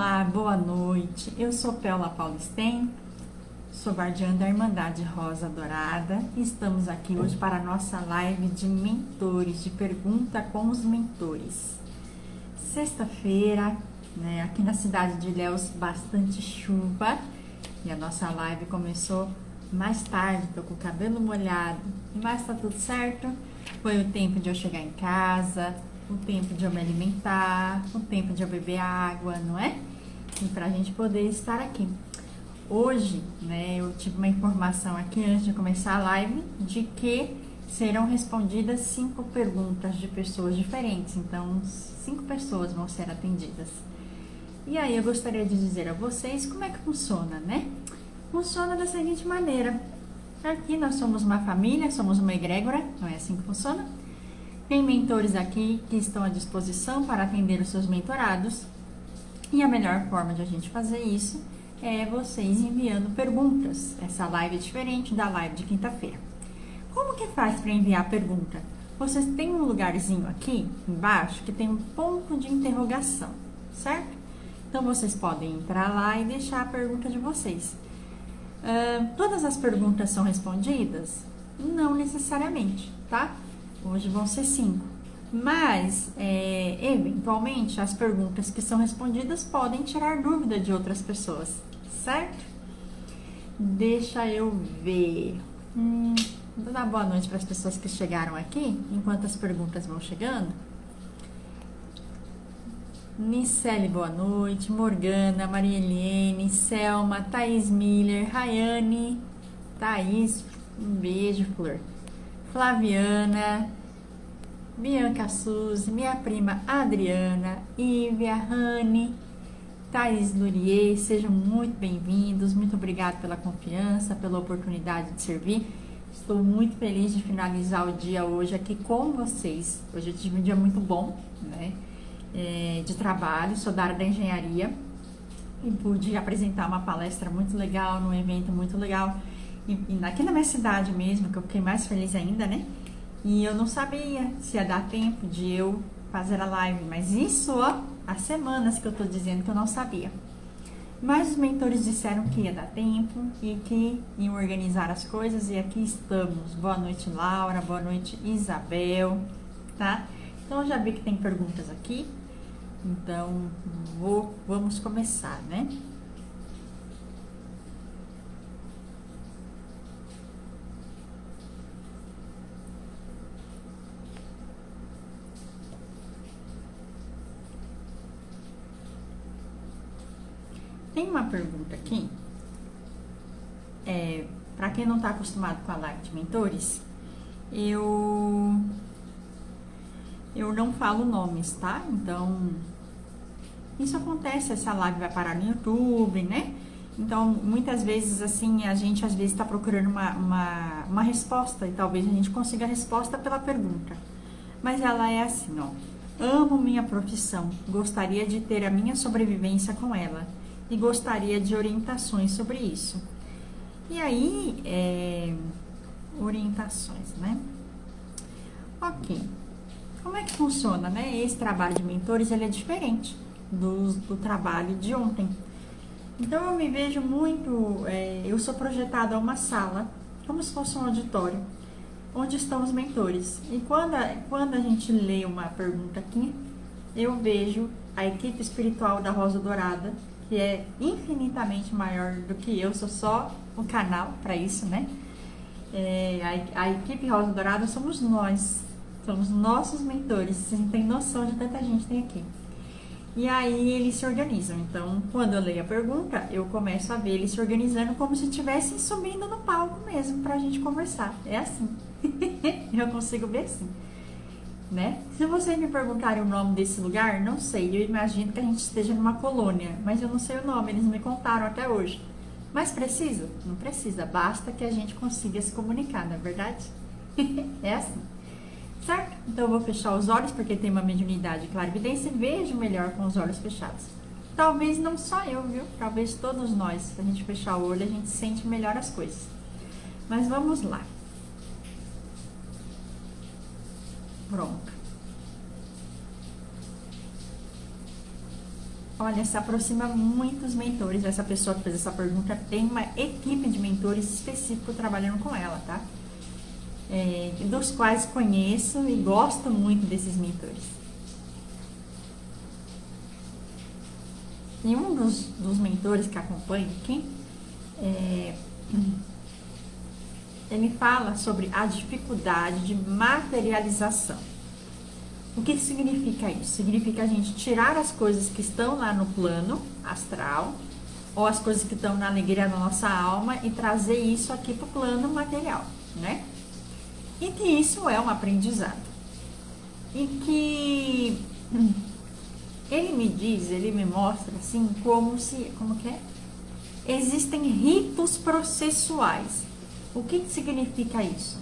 Olá, boa noite. Eu sou Paula Paulistem, sou guardiã da Irmandade Rosa Dourada e estamos aqui hoje para a nossa live de mentores, de pergunta com os mentores. Sexta-feira, né, aqui na cidade de Ilhéus, bastante chuva e a nossa live começou mais tarde, tô com o cabelo molhado, mas tá tudo certo. Foi o tempo de eu chegar em casa, o tempo de eu me alimentar, o tempo de eu beber água, não é? E pra gente poder estar aqui. Hoje, né, eu tive uma informação aqui antes de começar a live de que serão respondidas 5 perguntas de pessoas diferentes. Então, 5 pessoas vão ser atendidas. E aí eu gostaria de dizer a vocês como é que funciona, né? Funciona da seguinte maneira. Aqui nós somos uma família, somos uma egrégora, não é assim que funciona? Tem mentores aqui que estão à disposição para atender os seus mentorados. E a melhor forma de a gente fazer isso é vocês enviando perguntas. Essa live é diferente da live de quinta-feira. Como que faz para enviar pergunta? Vocês têm um lugarzinho aqui embaixo que tem um ponto de interrogação, certo? Então vocês podem entrar lá e deixar a pergunta de vocês. Todas as perguntas são respondidas? Não necessariamente, tá? Hoje vão ser 5. Mas, eventualmente, as perguntas que são respondidas podem tirar dúvida de outras pessoas, certo? Deixa eu ver. Vou dar boa noite para as pessoas que chegaram aqui, enquanto as perguntas vão chegando. Nicele, boa noite. Morgana, Maria Eliane, Selma, Thaís Miller, Rayane, Thaís, um beijo, Flor. Flaviana, Bianca Suzy, minha prima Adriana, Ívia, Rani, Thaís Lurier, sejam muito bem-vindos. Muito obrigada pela confiança, pela oportunidade de servir. Estou muito feliz de finalizar o dia hoje aqui com vocês. Hoje eu tive um dia muito bom, né? De trabalho, sou da área da engenharia e pude apresentar uma palestra muito legal, num evento muito legal e aqui na minha cidade mesmo, que eu fiquei mais feliz ainda, né? E eu não sabia se ia dar tempo de eu fazer a live, mas isso, ó, há semanas que eu tô dizendo que eu não sabia. Mas os mentores disseram que ia dar tempo e que iam organizar as coisas e aqui estamos. Boa noite, Laura, boa noite, Isabel, tá? Então, eu já vi que tem perguntas aqui. Então, vamos começar, né? Tem uma pergunta aqui. Para quem não está acostumado com a live de mentores, eu não falo nomes, tá? Então, isso acontece, essa live vai parar no YouTube, né? Então, muitas vezes, assim, a gente às vezes está procurando uma resposta e talvez a gente consiga a resposta pela pergunta. Mas ela é assim, ó. Amo minha profissão, gostaria de ter a minha sobrevivência com ela e gostaria de orientações sobre isso. E aí, orientações, né? Ok. Como é que funciona, né? Esse trabalho de mentores, ele é diferente do trabalho de ontem. Então, eu me vejo muito... eu sou projetada a uma sala, como se fosse um auditório, onde estão os mentores. E quando a gente lê uma pergunta aqui, eu vejo a equipe espiritual da Rosa Dourada, que é infinitamente maior do que eu, sou só o canal para isso, né? A equipe Rosa Dourada somos nós. Somos nossos mentores, vocês não têm noção de tanta gente tem aqui. E aí eles se organizam. Então, quando eu leio a pergunta, eu começo a ver eles se organizando como se estivessem subindo no palco mesmo pra gente conversar. É assim. Eu consigo ver assim, né? Se vocês me perguntarem o nome desse lugar, não sei. Eu imagino que a gente esteja numa colônia, mas eu não sei o nome, eles me contaram até hoje. Mas precisa? Não precisa. Basta que a gente consiga se comunicar, não é verdade? É assim. Certo? Então eu vou fechar os olhos porque tem uma mediunidade clarividência e vejo melhor com os olhos fechados. Talvez não só eu, viu? Talvez todos nós, se a gente fechar o olho, a gente sente melhor as coisas. Mas vamos lá. Pronto. Olha, se aproxima muitos mentores. Essa pessoa que fez essa pergunta tem uma equipe de mentores específico trabalhando com ela, tá? Dos quais conheço e gosto muito desses mentores. E um dos mentores que acompanho aqui, ele fala sobre a dificuldade de materialização. O que significa isso? Significa a gente tirar as coisas que estão lá no plano astral, ou as coisas que estão na alegria da nossa alma, e trazer isso aqui para o plano material, né? E que isso é um aprendizado. E que ele me mostra assim, como que é? Existem ritos processuais. O que significa isso?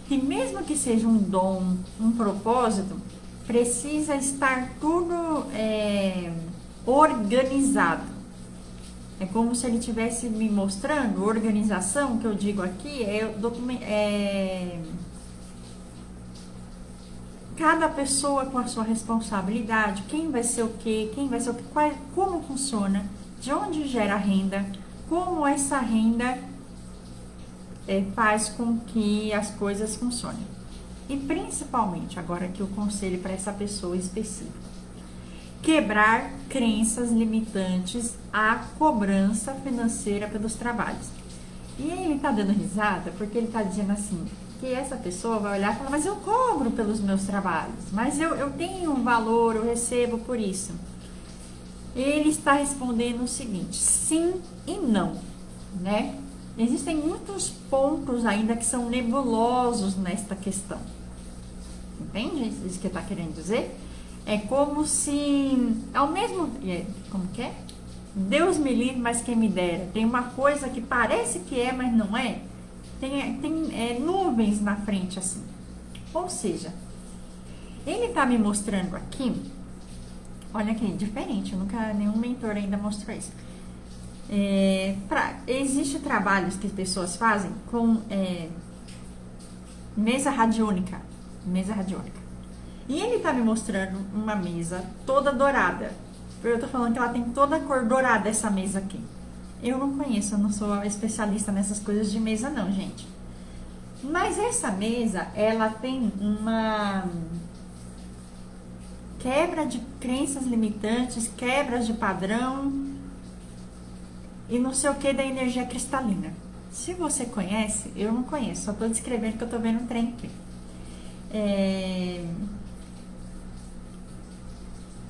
Que mesmo que seja um dom, um propósito, precisa estar tudo organizado. É como se ele estivesse me mostrando, organização, que eu digo aqui, cada pessoa com a sua responsabilidade, quem vai ser o quê, como funciona, de onde gera a renda, como essa renda faz com que as coisas funcionem. E principalmente, agora que o conselho para essa pessoa específica, quebrar crenças limitantes à cobrança financeira pelos trabalhos. E ele tá dando risada porque ele tá dizendo assim, que essa pessoa vai olhar e falar, mas eu cobro pelos meus trabalhos, mas eu tenho um valor, eu recebo por isso. Ele está respondendo o seguinte, sim e não, né? Existem muitos pontos ainda que são nebulosos nesta questão. Entende isso que ele está querendo dizer? É como se, ao mesmo... Como que é? Deus me livre, mas quem me dera. Tem uma coisa que parece que é, mas não é. Tem nuvens na frente, assim. Ou seja, ele está me mostrando aqui... Olha que diferente, nenhum mentor ainda mostrou isso. Existem trabalhos que as pessoas fazem com mesa radiônica. E ele tá me mostrando uma mesa toda dourada. Eu tô falando que ela tem toda a cor dourada, essa mesa aqui. Eu não conheço, eu não sou especialista nessas coisas de mesa não, gente. Mas essa mesa, ela tem uma quebra de crenças limitantes, quebras de padrão e não sei o que da energia cristalina. Se você conhece, eu não conheço, só tô descrevendo que eu tô vendo um trem aqui.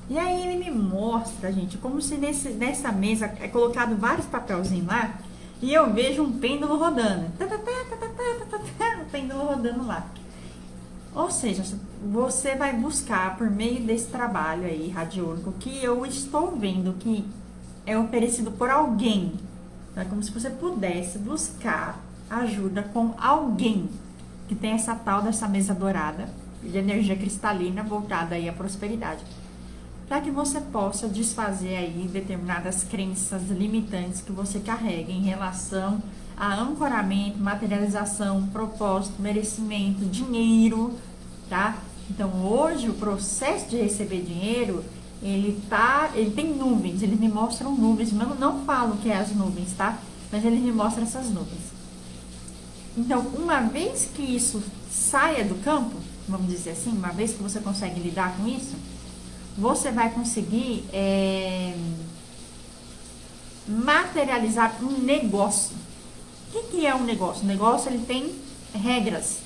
E aí ele me mostra, gente, como se nessa mesa é colocado vários papelzinhos lá e eu vejo um pêndulo rodando. O pêndulo rodando lá. Ou seja, você vai buscar por meio desse trabalho aí radiônico que eu estou vendo que é oferecido por alguém. É como se você pudesse buscar ajuda com alguém que tem essa tal dessa mesa dourada de energia cristalina voltada aí à prosperidade, para que você possa desfazer aí determinadas crenças limitantes que você carrega em relação a ancoramento, materialização, propósito, merecimento, dinheiro, tá? Então hoje o processo de receber dinheiro, ele tem nuvens, eles me mostram nuvens, mas eu não falo que é as nuvens, tá? Mas eles me mostram essas nuvens. Então, uma vez que isso saia do campo, vamos dizer assim, uma vez que você consegue lidar com isso, você vai conseguir materializar um negócio. O que é um negócio? O negócio, ele tem regras.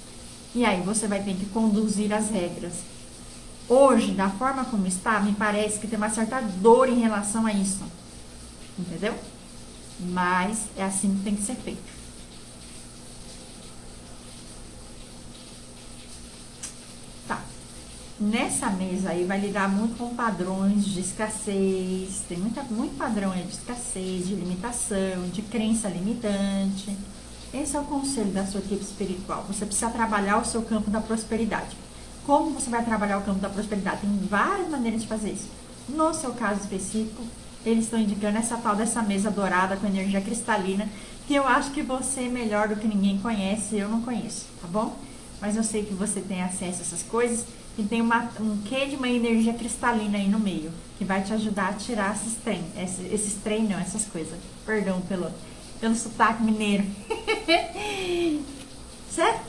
E aí você vai ter que conduzir as regras. Hoje, da forma como está, me parece que tem uma certa dor em relação a isso. Entendeu? Mas é assim que tem que ser feito. Tá. Nessa mesa aí vai lidar muito com padrões de escassez. Tem muito padrão aí de escassez, de limitação, de crença limitante. Esse é o conselho da sua equipe espiritual. Você precisa trabalhar o seu campo da prosperidade. Como você vai trabalhar o campo da prosperidade? Tem várias maneiras de fazer isso. No seu caso específico, eles estão indicando essa tal dessa mesa dourada com energia cristalina, que eu acho que você melhor do que ninguém conhece, eu não conheço, tá bom? Mas eu sei que você tem acesso a essas coisas que tem um quê de uma energia cristalina aí no meio, que vai te ajudar a tirar esses trem não, essas coisas. Perdão pelo sotaque mineiro. Certo?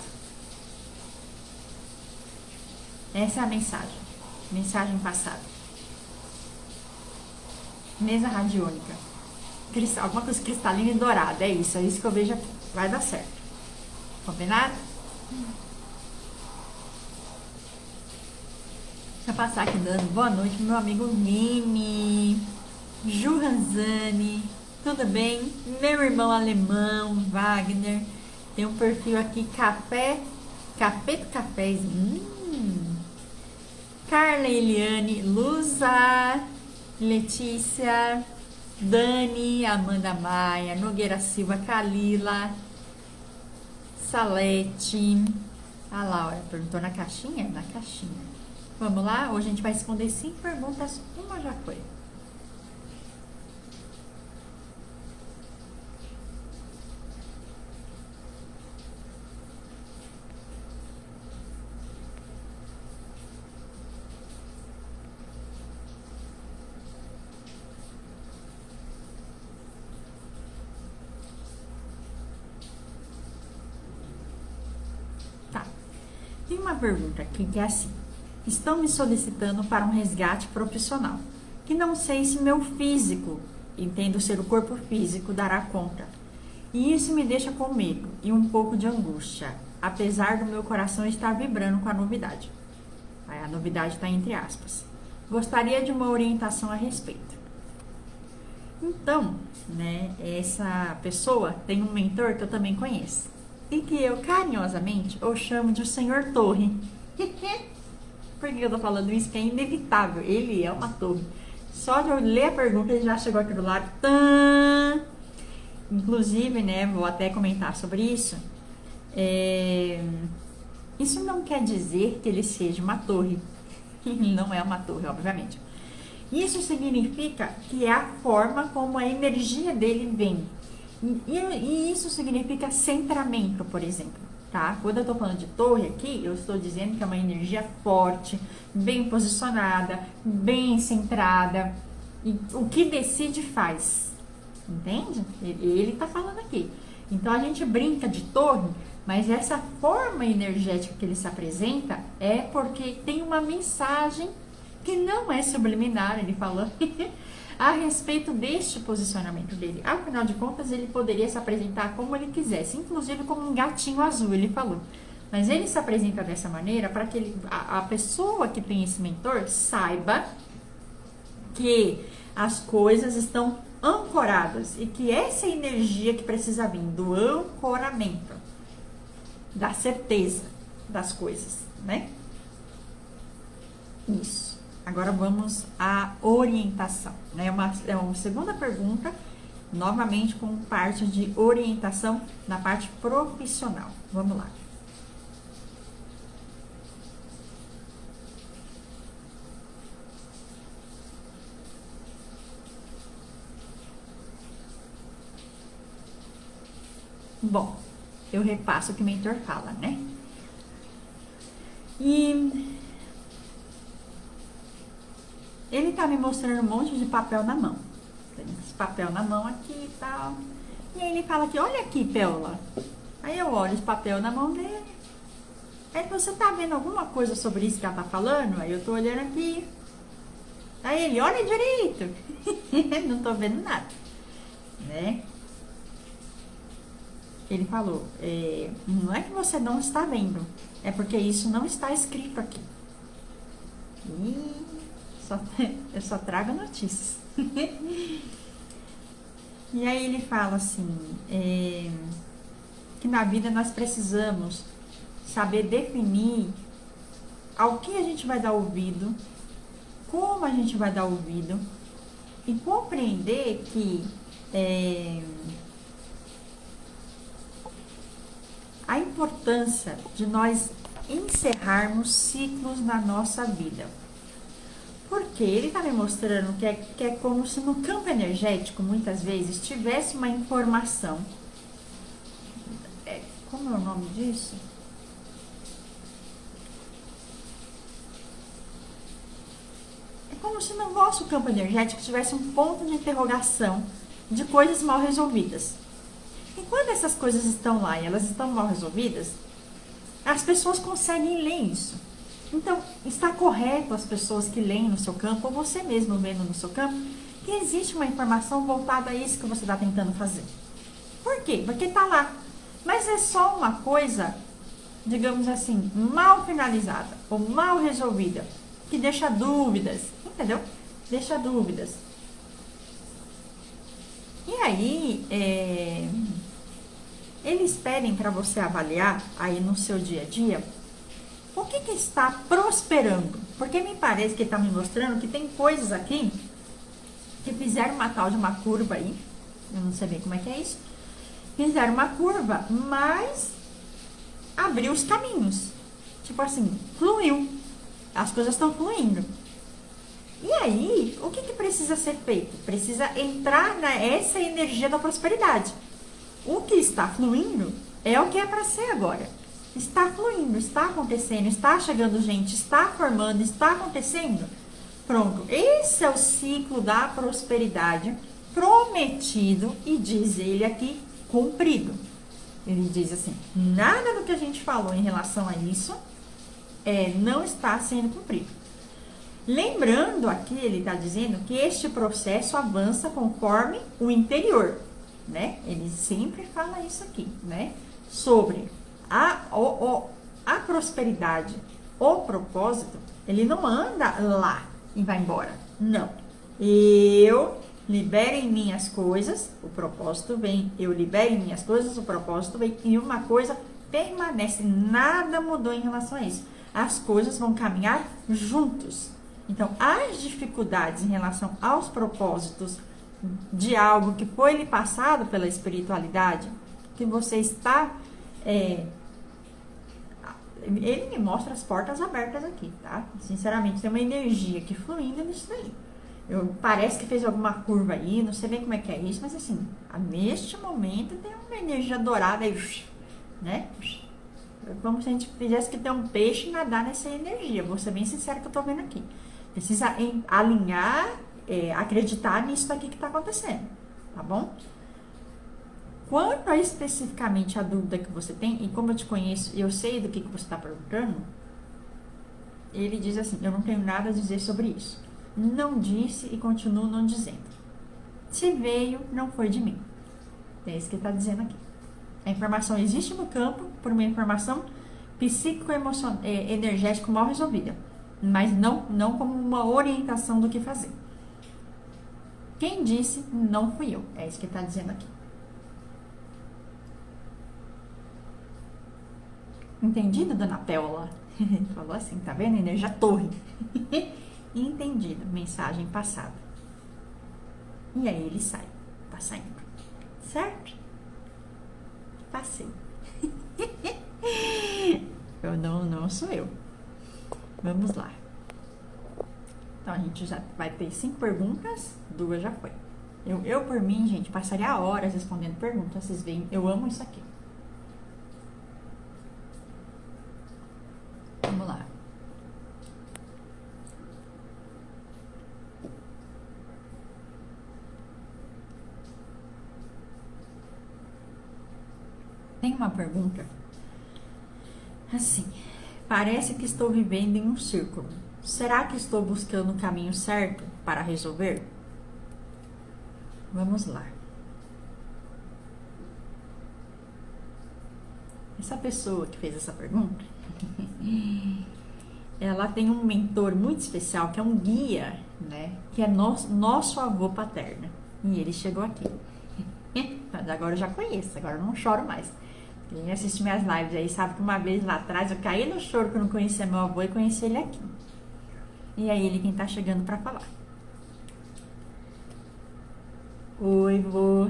Essa é a mensagem passada. Mesa radiônica, alguma coisa cristalina e dourada, é isso que eu vejo aqui, vai dar certo. Combinado? Deixa eu passar aqui dando boa noite pro meu amigo Mini, Ju Ranzani, tudo bem? Meu irmão alemão, Wagner, tem um perfil aqui, Café do Cafés, Carla Eliane, Luza, Letícia, Dani, Amanda Maia, Nogueira Silva, Kalila, Salete. A Laura perguntou na caixinha? Na caixinha. Vamos lá? Hoje a gente vai responder 5 perguntas. Uma já foi. Tem uma pergunta aqui que é assim: estão me solicitando para um resgate profissional, que não sei se meu físico, entendo ser o corpo físico, dará conta. E isso me deixa com medo e um pouco de angústia, apesar do meu coração estar vibrando com a novidade. A novidade está entre aspas. Gostaria de uma orientação a respeito. Então, né, essa pessoa tem um mentor que eu também conheço. E que eu, carinhosamente, o chamo de o Senhor Torre. Por que eu tô falando isso? Que é inevitável. Ele é uma torre. Só de eu ler a pergunta, ele já chegou aqui do lado. Tã! Inclusive, né, vou até comentar sobre isso. Isso não quer dizer que ele seja uma torre. Ele não é uma torre, obviamente. Isso significa que é a forma como a energia dele vem. E isso significa centramento, por exemplo, tá? Quando eu tô falando de torre aqui, eu estou dizendo que é uma energia forte, bem posicionada, bem centrada. E o que decide faz, entende? Ele tá falando aqui. Então a gente brinca de torre, mas essa forma energética que ele se apresenta é porque tem uma mensagem que não é subliminar, ele falou. A respeito deste posicionamento dele. Afinal de contas, ele poderia se apresentar como ele quisesse, inclusive como um gatinho azul, ele falou. Mas ele se apresenta dessa maneira para que a pessoa que tem esse mentor saiba que as coisas estão ancoradas e que essa energia que precisa vir do ancoramento, da certeza das coisas, né? Isso. Agora vamos à orientação, né? É uma segunda pergunta, novamente com parte de orientação na parte profissional. Vamos lá. Bom, eu repasso o que o mentor fala, né? E ele tá me mostrando um monte de papel na mão. Tem esse papel na mão aqui e tal. E aí ele fala aqui, olha aqui, Péola. Aí eu olho esse papel na mão dele. Aí você tá vendo alguma coisa sobre isso que ela tá falando? Aí eu tô olhando aqui. Aí ele, olha direito. Não tô vendo nada. Né? Ele falou, não é que você não está vendo. É porque isso não está escrito aqui. Eu só trago notícias. E aí ele fala assim, que na vida nós precisamos saber definir ao que a gente vai dar ouvido, como a gente vai dar ouvido, e compreender que a importância de nós encerrarmos ciclos na nossa vida. Porque ele está me mostrando que é como se no campo energético, muitas vezes, tivesse uma informação. Como é o nome disso? como se no nosso campo energético tivesse um ponto de interrogação de coisas mal resolvidas. E quando essas coisas estão lá e elas estão mal resolvidas, as pessoas conseguem ler isso. Então, está correto as pessoas que leem no seu campo, ou você mesmo vendo no seu campo, que existe uma informação voltada a isso que você está tentando fazer. Por quê? Porque está lá. Mas é só uma coisa, digamos assim, mal finalizada ou mal resolvida, que deixa dúvidas, entendeu? Deixa dúvidas. E aí, eles pedem para você avaliar aí no seu dia a dia o que está prosperando. Porque me parece que ele está me mostrando que tem coisas aqui que fizeram uma tal de uma curva aí. Eu não sei bem como é que é isso. Fizeram uma curva, mas abriu os caminhos. Tipo assim, fluiu. As coisas estão fluindo. E aí, o que precisa ser feito? Precisa entrar nessa energia da prosperidade. O que está fluindo é o que é para ser agora. Está fluindo, está acontecendo, está chegando gente, está formando, está acontecendo. Pronto, esse é o ciclo da prosperidade prometido e diz ele aqui, cumprido. Ele diz assim, nada do que a gente falou em relação a isso não está sendo cumprido. Lembrando aqui, ele está dizendo que este processo avança conforme o interior, né? Ele sempre fala isso aqui, né? Sobre a prosperidade, o propósito, ele não anda lá e vai embora. Não. Eu libero em mim as coisas, o propósito vem. Eu libero em mim as coisas, o propósito vem. E uma coisa permanece. Nada mudou em relação a isso. As coisas vão caminhar juntos. Então, as dificuldades em relação aos propósitos de algo que foi lhe passado pela espiritualidade, que você está... ele me mostra as portas abertas aqui, tá? Sinceramente, tem uma energia aqui fluindo nisso daí. Parece que fez alguma curva aí, não sei bem como é que é isso, mas assim, neste momento tem uma energia dourada aí, né? Como se a gente fizesse que ter um peixe e nadar nessa energia. Vou ser bem sincero que eu tô vendo aqui. Precisa alinhar, acreditar nisso aqui que tá acontecendo, tá bom? Quanto a especificamente a dúvida que você tem, e como eu te conheço e eu sei do que você está perguntando, ele diz assim, eu não tenho nada a dizer sobre isso. Não disse e continuo não dizendo. Se veio, não foi de mim. É isso que ele está dizendo aqui. A informação existe no campo por uma informação psíquico-energética mal resolvida, mas não como uma orientação do que fazer. Quem disse, não fui eu. É isso que ele está dizendo aqui. Entendido, dona Péola? Falou assim, tá vendo? Energia torre. Entendido. Mensagem passada. E aí ele sai. Tá saindo. Certo? Passei. Eu não sou eu. Vamos lá. Então a gente já vai ter 5 perguntas. 2 já foi. Eu por mim, gente, passaria horas respondendo perguntas. Vocês veem, eu amo isso aqui. Vamos lá. Tem uma pergunta assim, parece que estou vivendo em um círculo. Será que estou buscando o caminho certo para resolver? Vamos lá. Essa pessoa que fez essa pergunta, ela tem um mentor muito especial, que é um guia, né? Que é nosso avô paterno. E ele chegou aqui. Mas agora eu já conheço, agora eu não choro mais. Quem assiste minhas lives aí sabe que uma vez lá atrás eu caí no choro que eu não conhecia meu avô e conheci ele aqui. E aí ele quem tá chegando pra falar. Oi, vô.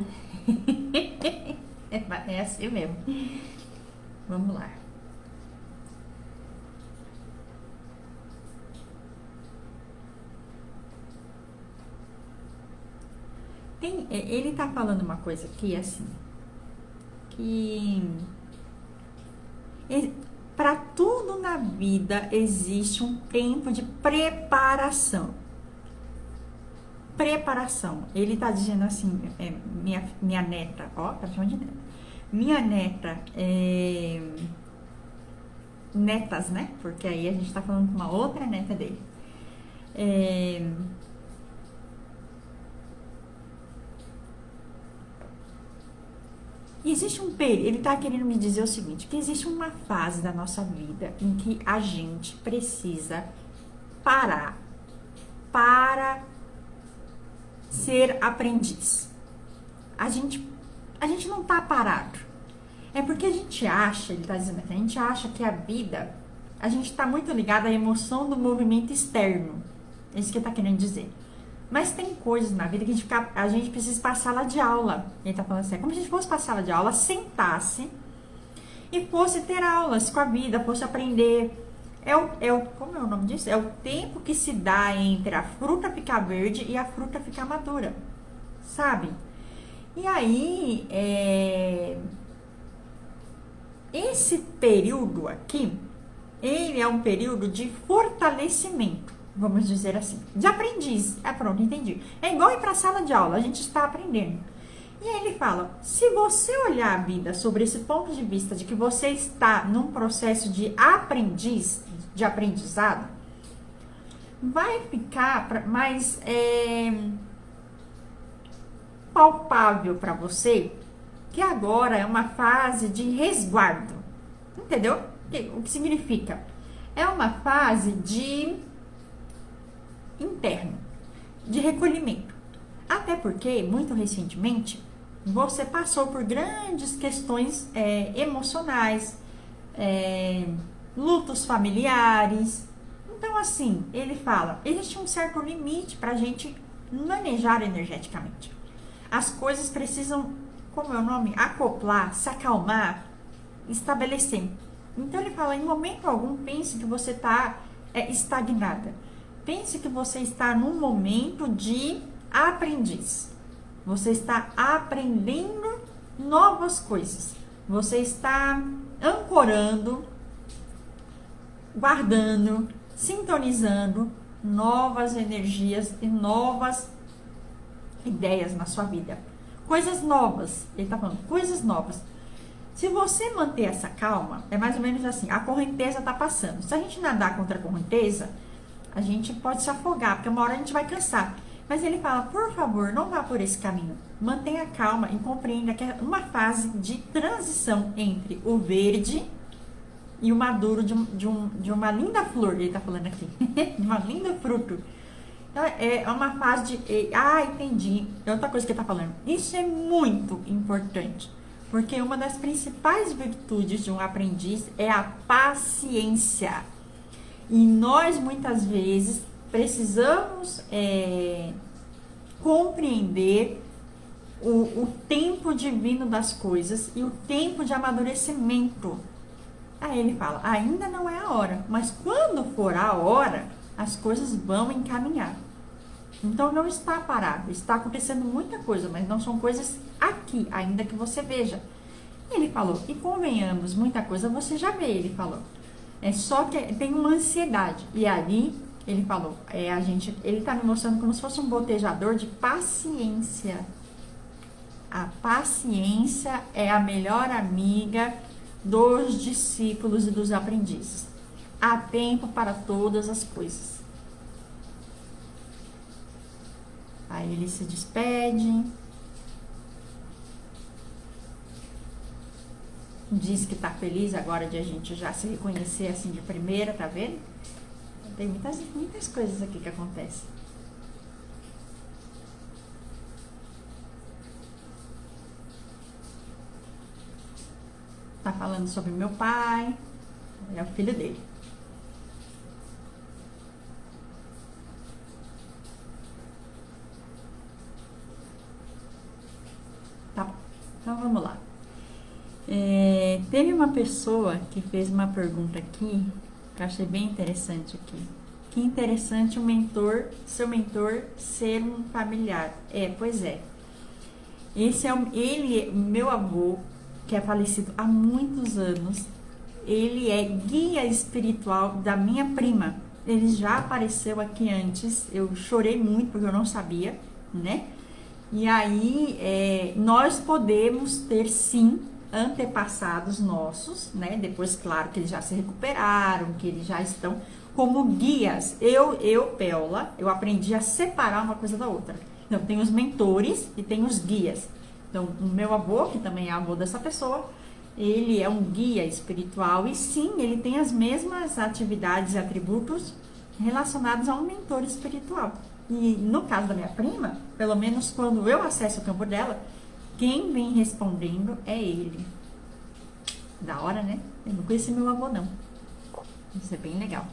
É assim mesmo. Vamos lá. Ele tá falando uma coisa aqui assim, que para tudo na vida existe um tempo de preparação. preparação. Ele tá dizendo assim, minha neta, ó, tá chamando de neta. Minha neta, netas, né? Porque aí a gente tá falando com uma outra neta dele. Existe um período, ele tá querendo me dizer o seguinte, que existe uma fase da nossa vida em que a gente precisa parar para ser aprendiz. A gente não tá parado. É porque a gente acha, ele tá dizendo aqui, a gente acha que a vida, a gente tá muito ligado à emoção do movimento externo. É isso que ele tá querendo dizer. Mas tem coisas na vida que a gente precisa passar lá de aula. Ele tá falando assim, é como se a gente fosse passar lá de aula, sentasse e fosse ter aulas com a vida, fosse aprender. Como é o nome disso? É o tempo que se dá entre a fruta ficar verde e a fruta ficar madura. Sabe? E aí, esse período aqui, ele é um período de fortalecimento, vamos dizer assim, de aprendiz. Pronto, entendi. É igual ir para a sala de aula, a gente está aprendendo. E aí ele fala, se você olhar a vida sobre esse ponto de vista de que você está num processo de aprendiz, de aprendizado, vai ficar mais palpável para você que agora é uma fase de resguardo. Entendeu? O que significa? É uma fase de interno, de recolhimento. Até porque, muito recentemente, você passou por grandes questões emocionais, lutos familiares. Então, assim, ele fala, existe um certo limite para a gente manejar energeticamente. As coisas precisam, como é o nome? Acoplar, se acalmar, estabelecer. Então, ele fala, em momento algum, pense que você está estagnada. Pense que você está num momento de aprendiz. Você está aprendendo novas coisas. Você está ancorando, guardando, sintonizando novas energias e novas ideias na sua vida. Coisas novas. Ele está falando, coisas novas. Se você manter essa calma, é mais ou menos assim, a correnteza está passando. Se a gente nadar contra a correnteza, a gente pode se afogar, porque uma hora a gente vai cansar. Mas ele fala, por favor, não vá por esse caminho. Mantenha calma e compreenda que é uma fase de transição entre o verde e o maduro de uma linda flor, ele está falando aqui. De uma linda fruto. Então, é uma fase de... entendi. É outra coisa que ele está falando. Isso é muito importante. Porque uma das principais virtudes de um aprendiz é a paciência. E nós, muitas vezes, precisamos compreender o tempo divino das coisas e o tempo de amadurecimento. Aí ele fala, ainda não é a hora, mas quando for a hora, as coisas vão encaminhar. Então não está parado, está acontecendo muita coisa, mas não são coisas aqui, ainda que você veja. E ele falou, e convenhamos, muita coisa você já vê, ele falou. É só que tem uma ansiedade. E ali, ele falou, ele está me mostrando como se fosse um botejador de paciência. A paciência é a melhor amiga dos discípulos e dos aprendizes. Há tempo para todas as coisas. Aí ele se despede. Diz que tá feliz agora de a gente já se reconhecer assim de primeira, tá vendo? Tem muitas coisas aqui que acontecem. Tá falando sobre meu pai, é o filho dele. Tá bom, então vamos lá. Teve uma pessoa que fez uma pergunta aqui, que eu achei bem interessante aqui. Que interessante seu mentor ser um familiar. Pois é. Meu avô, que é falecido há muitos anos, ele é guia espiritual da minha prima. ele já apareceu aqui antes. Eu chorei muito porque eu não sabia, né? E aí, nós podemos ter sim antepassados nossos, né? Depois, claro, que eles já se recuperaram, que eles já estão como guias. Péola, eu aprendi a separar uma coisa da outra. Então, tem os mentores e tem os guias. Então, o meu avô, que também é avô dessa pessoa, ele é um guia espiritual e sim, ele tem as mesmas atividades e atributos relacionados a um mentor espiritual. E no caso da minha prima, pelo menos quando eu acesso o campo dela, quem vem respondendo é ele. Da hora, né? Eu não conheci meu avô, não. Isso é bem legal.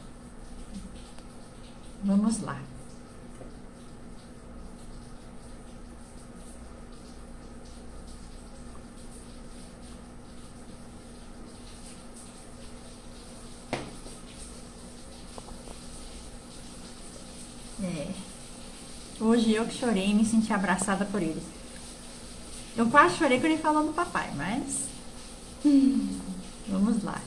Vamos lá. Hoje eu que chorei e me senti abraçada por eles. Eu quase chorei quando ele falou do papai, mas... Vamos lá.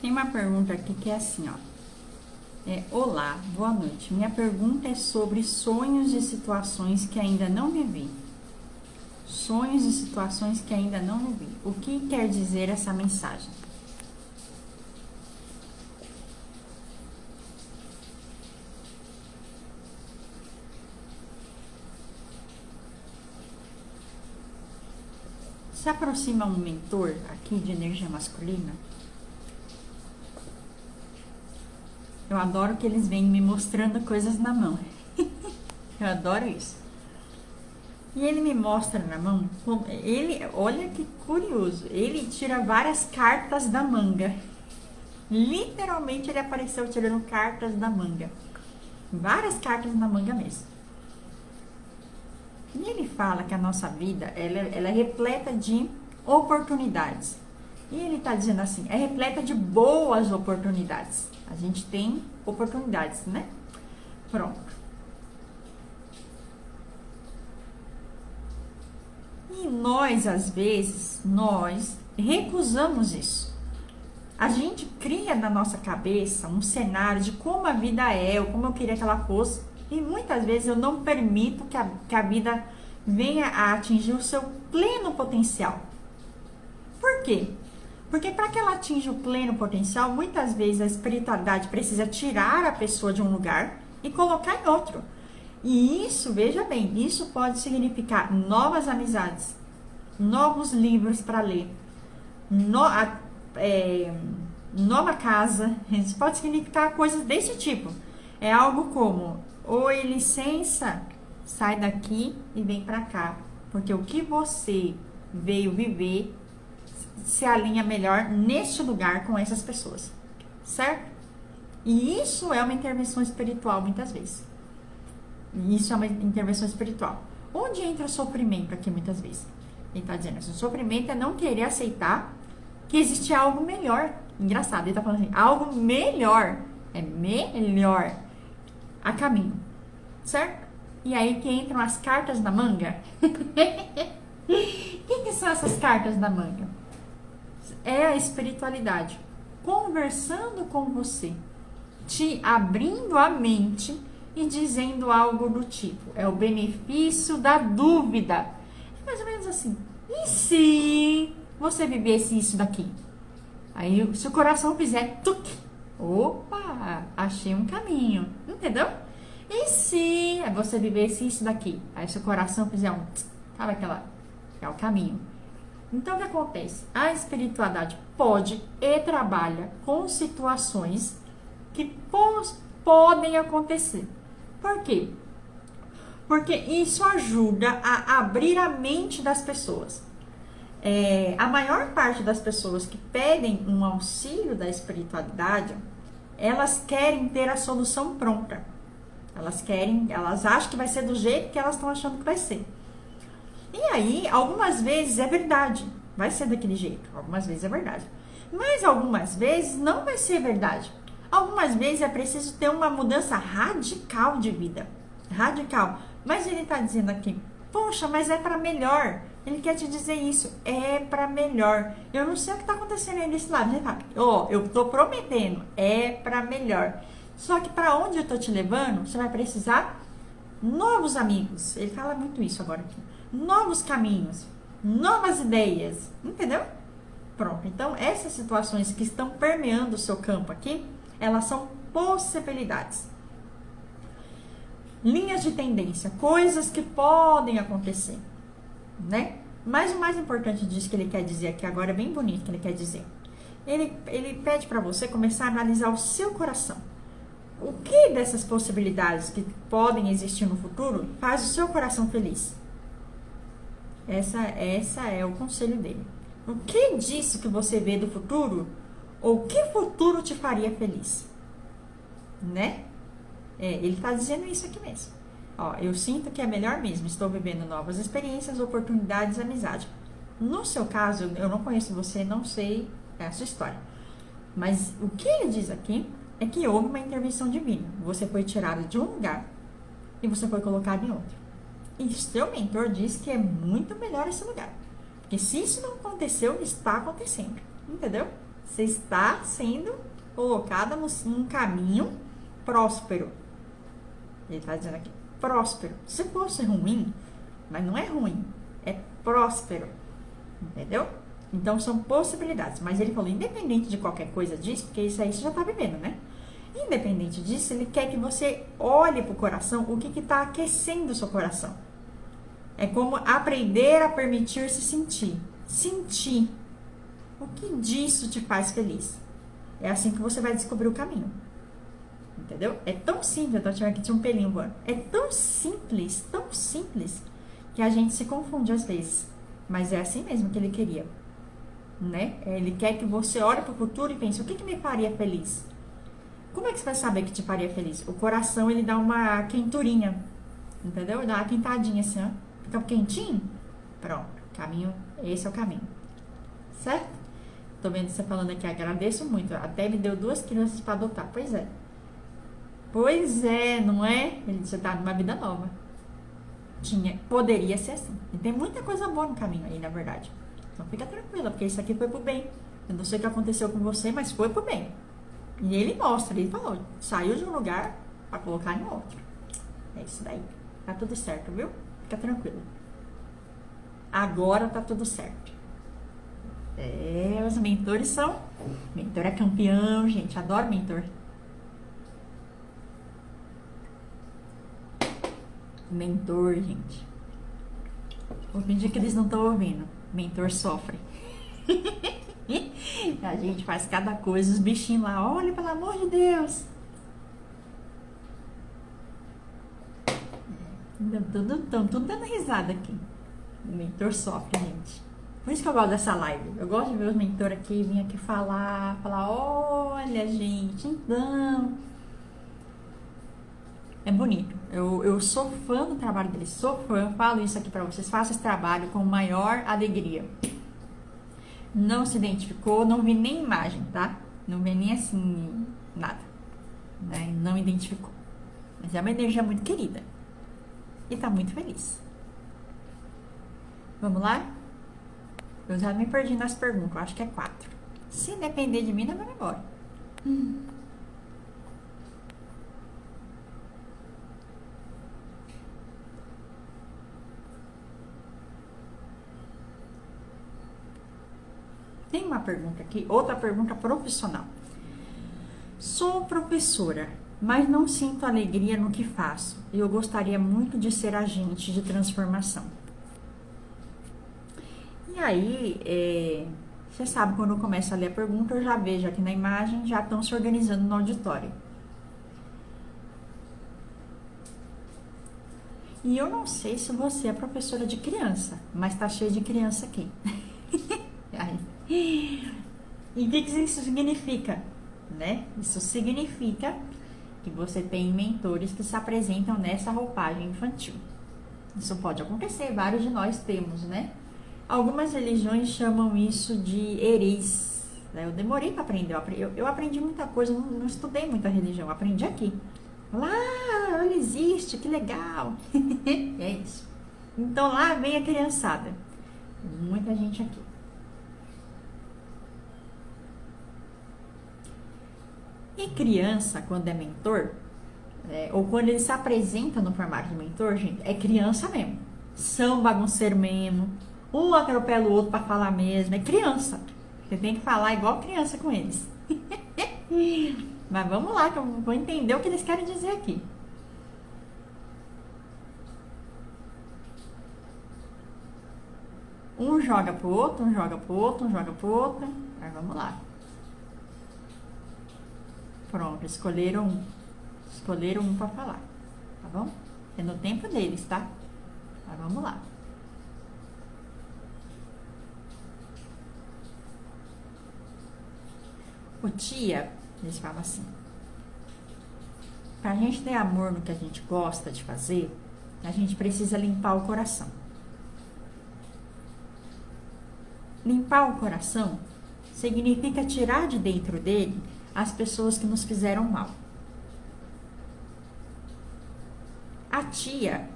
Tem uma pergunta aqui que é assim, ó. Olá, boa noite. Minha pergunta é sobre sonhos e situações que ainda não vivi. Sonhos e situações que ainda não vivi. O que quer dizer essa mensagem? Se aproxima um mentor aqui de energia masculina. Eu adoro que eles vêm me mostrando coisas na mão. Eu adoro isso. E ele me mostra na mão, olha que curioso, ele tira várias cartas da manga. Literalmente ele apareceu tirando cartas da manga. Várias cartas na manga mesmo. E ele fala que a nossa vida, ela é repleta de oportunidades. E ele está dizendo assim, é repleta de boas oportunidades. A gente tem oportunidades, né? Pronto. E nós, às vezes, nós recusamos isso. A gente cria na nossa cabeça um cenário de como a vida é, ou como eu queria que ela fosse. E muitas vezes eu não permito que a vida venha a atingir o seu pleno potencial. Por quê? Porque para que ela atinja o pleno potencial, muitas vezes a espiritualidade precisa tirar a pessoa de um lugar e colocar em outro. E isso, veja bem, isso pode significar novas amizades, novos livros para ler, nova casa. Isso pode significar coisas desse tipo. É algo como: oi, licença, sai daqui e vem para cá, porque o que você veio viver se alinha melhor neste lugar com essas pessoas, certo? E isso é uma intervenção espiritual muitas vezes. Isso é uma intervenção espiritual. Onde entra o sofrimento aqui muitas vezes? Ele está dizendo assim, o sofrimento é não querer aceitar que existe algo melhor. Engraçado, ele está falando assim, algo melhor. É melhor a caminho, certo? E aí que entram as cartas da manga. O que são essas cartas da manga? É a espiritualidade conversando com você, te abrindo a mente e dizendo algo do tipo, é o benefício da dúvida. É mais ou menos assim, e se você vivesse isso daqui? Aí, se o coração fizer tuc, opa, achei um caminho, entendeu? E se você vivesse isso daqui? Aí, se o coração fizer um, sabe aquela, é o caminho. Então, o que acontece? A espiritualidade pode e trabalha com situações que podem acontecer. Por quê? Porque isso ajuda a abrir a mente das pessoas. A maior parte das pessoas que pedem um auxílio da espiritualidade, elas querem ter a solução pronta. Elas acham que vai ser do jeito que elas estão achando que vai ser. E aí, algumas vezes é verdade, vai ser daquele jeito, algumas vezes é verdade. Mas algumas vezes não vai ser verdade. Algumas vezes é preciso ter uma mudança radical de vida. Radical. Mas ele está dizendo aqui, poxa, mas é para melhor. Ele quer te dizer isso, é para melhor. Eu não sei o que está acontecendo aí desse lado. Ele fala, eu estou prometendo, é para melhor. Só que para onde eu estou te levando, você vai precisar novos amigos. Ele fala muito isso agora aqui. Novos caminhos, novas ideias, entendeu? Pronto, então essas situações que estão permeando o seu campo aqui, elas são possibilidades. Linhas de tendência, coisas que podem acontecer, né? Mas o mais importante disso que ele quer dizer aqui agora é bem bonito que ele quer dizer. Ele pede para você começar a analisar o seu coração. O que dessas possibilidades que podem existir no futuro faz o seu coração feliz? Essa é o conselho dele. O que disso que você vê do futuro, ou que futuro te faria feliz? Né? Ele está dizendo isso aqui mesmo. Eu sinto que é melhor mesmo. Estou vivendo novas experiências, oportunidades, amizade. No seu caso, eu não conheço você, não sei a sua história. Mas o que ele diz aqui é que houve uma intervenção divina. Você foi tirado de um lugar e você foi colocado em outro. E seu mentor diz que é muito melhor esse lugar. Porque se isso não aconteceu, está acontecendo. Entendeu? Você está sendo colocada num caminho próspero. Ele está dizendo aqui, próspero. Se fosse ruim, mas não é ruim, é próspero. Entendeu? Então são possibilidades. Mas ele falou, independente de qualquer coisa disso, porque isso aí você já está vivendo, né? Independente disso, ele quer que você olhe para o coração, o que está aquecendo o seu coração. É como aprender a permitir-se sentir. Sentir. O que disso te faz feliz? É assim que você vai descobrir o caminho. Entendeu? É tão simples, eu tô aqui tinha um pelinho voando. É tão simples, que a gente se confunde às vezes. Mas é assim mesmo que ele queria. Né? Ele quer que você olhe para o futuro e pense, o que me faria feliz? Como é que você vai saber que te faria feliz? O coração, ele dá uma quenturinha. Entendeu? Dá uma quentadinha assim, ó. Fica quentinho? Pronto, caminho, esse é o caminho. Certo? Tô vendo você falando aqui, agradeço muito. Até me deu 2 crianças para adotar. Pois é. Pois é, não é? Ele disse, tá numa vida nova. Poderia ser assim. E tem muita coisa boa no caminho aí, na verdade. Então fica tranquila, porque isso aqui foi pro bem. Eu não sei o que aconteceu com você, mas foi pro bem. E ele mostra, ele falou, saiu de um lugar para colocar em outro. É isso daí. Tá tudo certo, viu? Fica tranquilo. Agora tá tudo certo. Os mentores são... Mentor é campeão, gente. Adoro mentor. Mentor, gente. Vou fingir que eles não estão ouvindo. Mentor sofre. A gente faz cada coisa. Os bichinhos lá, olha, pelo amor de Deus. Estão tudo dando risada aqui. O mentor sofre, gente. Por isso que eu gosto dessa live. Eu gosto de ver os mentores aqui, vir aqui falar, olha, gente, então... É bonito. Eu sou fã do trabalho deles, sou fã, falo isso aqui pra vocês, faço esse trabalho com maior alegria. Não se identificou, não vi nem imagem, tá? Não vi nem assim, nada. Né? Não identificou. Mas é uma energia muito querida. E tá muito feliz. Vamos lá? Eu já me perdi nas perguntas, eu acho que é 4. Se depender de mim, não vai embora. Tem uma pergunta aqui, outra pergunta profissional. Sou professora, mas não sinto alegria no que faço. Eu gostaria muito de ser agente de transformação. E aí, você sabe, quando eu começo a ler a pergunta, eu já vejo aqui na imagem, já estão se organizando no auditório. E eu não sei se você é professora de criança, mas tá cheio de criança aqui. E o que isso significa? Né? Isso significa que você tem mentores que se apresentam nessa roupagem infantil. Isso pode acontecer, vários de nós temos, né? Algumas religiões chamam isso de hereis. Eu demorei para aprender, eu aprendi muita coisa, não estudei muita religião, aprendi aqui. Lá, ela existe, que legal. É isso. Então lá vem a criançada. Muita gente aqui. E criança, quando é mentor, ou quando ele se apresenta no formato de mentor, gente, é criança mesmo. São bagunceiros mesmo. Um atropela o outro para falar mesmo. É criança. Você tem que falar igual criança com eles. Mas vamos lá, que eu vou entender o que eles querem dizer aqui. Um joga pro outro, um joga pro outro, um joga pro outro. Mas vamos lá. Pronto, escolheram um para falar, tá bom? É no tempo deles, tá? Mas vamos lá. O tia, eles falam assim: pra gente ter amor no que a gente gosta de fazer, a gente precisa limpar o coração. Limpar o coração significa tirar de dentro dele as pessoas que nos fizeram mal. A tia,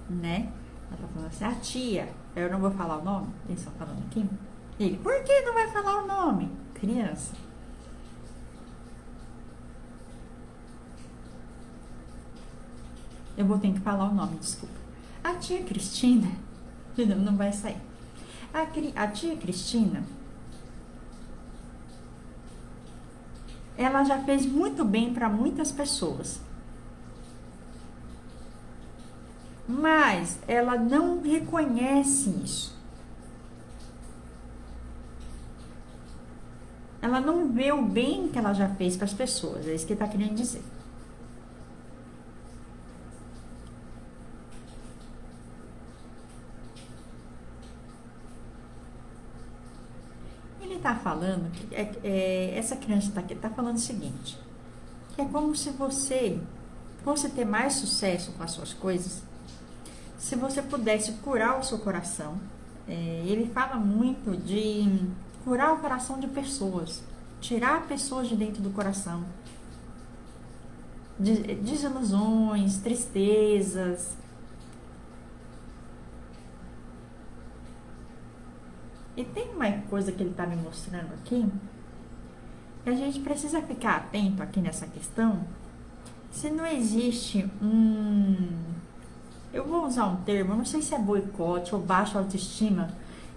né? Ela tá falando assim, a tia, eu não vou falar o nome, eles estão falando aqui. Ele, por que não vai falar o nome? Criança. Eu vou ter que falar o nome, desculpa. A tia Cristina, não vai sair. A tia Cristina, ela já fez muito bem para muitas pessoas. Mas ela não reconhece isso. Ela não vê o bem que ela já fez para as pessoas. É isso que ele está querendo dizer. Ele está falando que essa criança está falando o seguinte, que é como se você fosse ter mais sucesso com as suas coisas, se você pudesse curar o seu coração. Ele fala muito de curar o coração de pessoas, tirar pessoas de dentro do coração, desilusões, tristezas. E tem uma coisa que ele está me mostrando aqui, que a gente precisa ficar atento aqui nessa questão, se não existe eu vou usar um termo, não sei se é boicote ou baixa autoestima,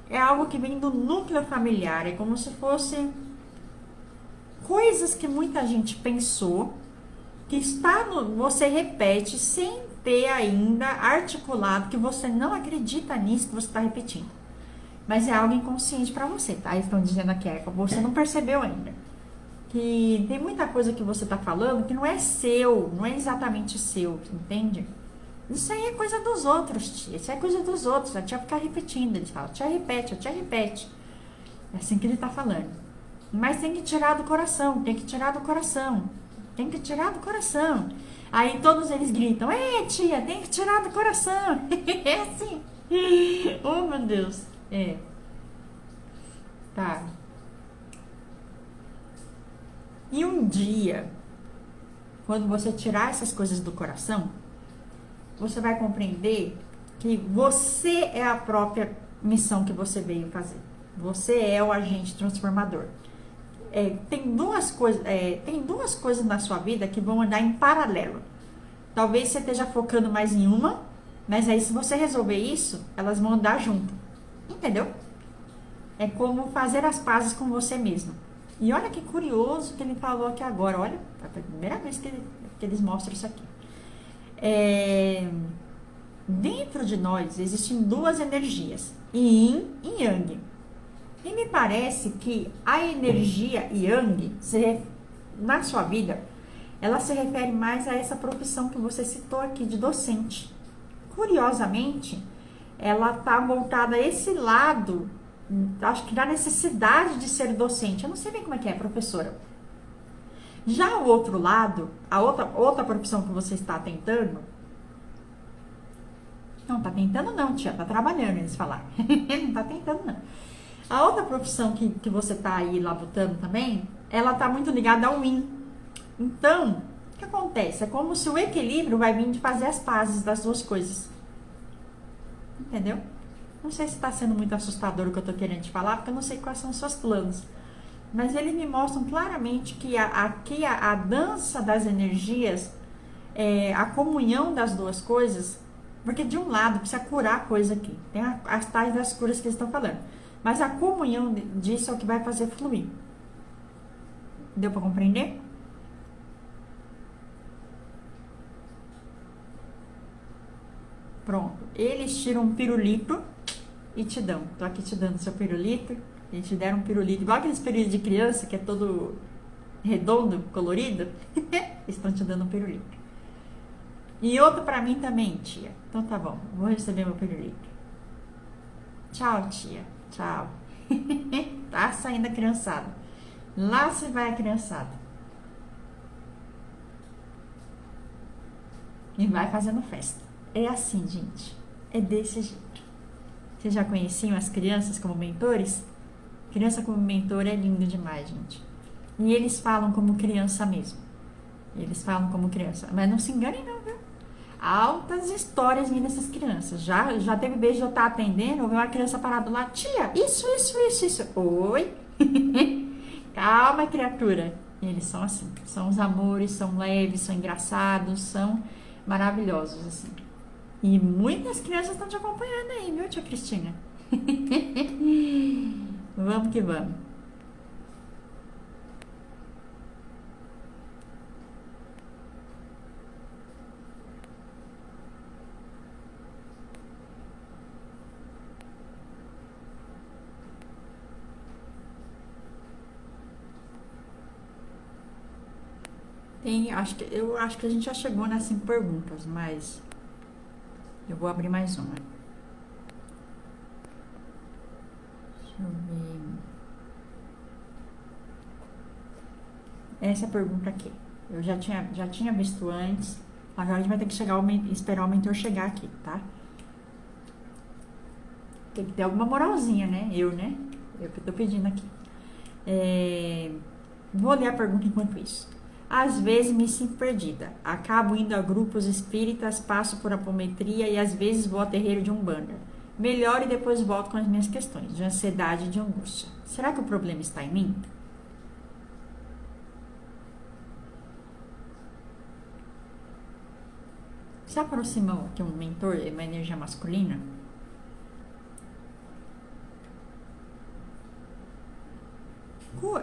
é algo que vem do núcleo familiar, é como se fosse coisas que muita gente pensou, que você repete sem ter ainda articulado, que você não acredita nisso que você está repetindo. Mas é algo inconsciente para você, tá? Eles estão dizendo aqui, você não percebeu ainda. Que tem muita coisa que você tá falando que não é seu, não é exatamente seu, entende? Isso aí é coisa dos outros, tia. Isso é coisa dos outros. A tia fica repetindo. Eles falam, tia repete, a tia repete. É assim que ele tá falando. Mas tem que tirar do coração, tem que tirar do coração. Tem que tirar do coração. Aí todos eles gritam, tia, tem que tirar do coração. É assim. Oh, meu Deus. Tá. E um dia, quando você tirar essas coisas do coração, você vai compreender que você é a própria missão que você veio fazer. Você é o agente transformador. Tem duas coisas na sua vida que vão andar em paralelo. Talvez você esteja focando mais em uma, mas aí se você resolver isso, elas vão andar junto. Entendeu? É como fazer as pazes com você mesmo. E olha que curioso que ele falou aqui agora. Olha, é a primeira vez que eles mostram isso aqui. Dentro de nós existem duas energias, Yin e Yang. E me parece que a energia Yang, na sua vida, ela se refere mais a essa profissão que você citou aqui de docente. Curiosamente, ela está voltada a esse lado acho que da necessidade de ser docente. Eu não sei bem como é que é, professora. Já o outro lado, a outra profissão que você está tentando, não tá tentando não, tia, tá trabalhando, eles falaram. Não tá tentando não. A outra profissão que você tá aí labutando também, ela tá muito ligada ao win. Então, o que acontece? É como se o equilíbrio vai vir de fazer as pazes das duas coisas. Entendeu? Não sei se está sendo muito assustador o que eu tô querendo te falar, porque eu não sei quais são os seus planos. Mas eles me mostram claramente que aqui a dança das energias, a comunhão das duas coisas, porque de um lado precisa curar a coisa aqui. Tem as tais das curas que eles estão falando. Mas a comunhão disso é o que vai fazer fluir. Deu para compreender? Pronto. Eles tiram um pirulito e te dão. Tô aqui te dando seu pirulito. Eles te deram um pirulito. Igual aqueles pirulitos de criança que é todo redondo, colorido. Eles estão te dando um pirulito. E outro pra mim também, tia. Então tá bom. Vou receber meu pirulito. Tchau, tia. Tchau. Tá saindo a criançada. Lá se vai a criançada. E vai fazendo festa. É assim, gente. É desse jeito. Vocês já conheciam as crianças como mentores? Criança como mentor é lindo demais, gente. E eles falam como criança mesmo. Eles falam como criança. Mas não se enganem não, viu? Altas histórias vindo dessas crianças. Já teve vez de eu estar atendendo, eu vi uma criança parada lá. Tia, isso. Oi? Calma, criatura. E eles são assim. São os amores, são leves, são engraçados, são maravilhosos, assim. E muitas crianças estão te acompanhando aí, viu, tia Cristina? Vamos que vamos. Eu acho que a gente já chegou nas 5 perguntas, mas eu vou abrir mais uma. Deixa eu ver. Essa pergunta aqui. Eu já tinha visto antes. Agora a gente vai ter que esperar o mentor chegar aqui, tá? Tem que ter alguma moralzinha, né? Eu que tô pedindo aqui. Vou ler a pergunta enquanto isso. Às vezes me sinto perdida. Acabo indo a grupos espíritas, passo por apometria e às vezes vou ao terreiro de Umbanda. Melhoro e depois volto com as minhas questões de ansiedade e de angústia. Será que o problema está em mim? Se aproximou aqui um mentor, uma energia masculina?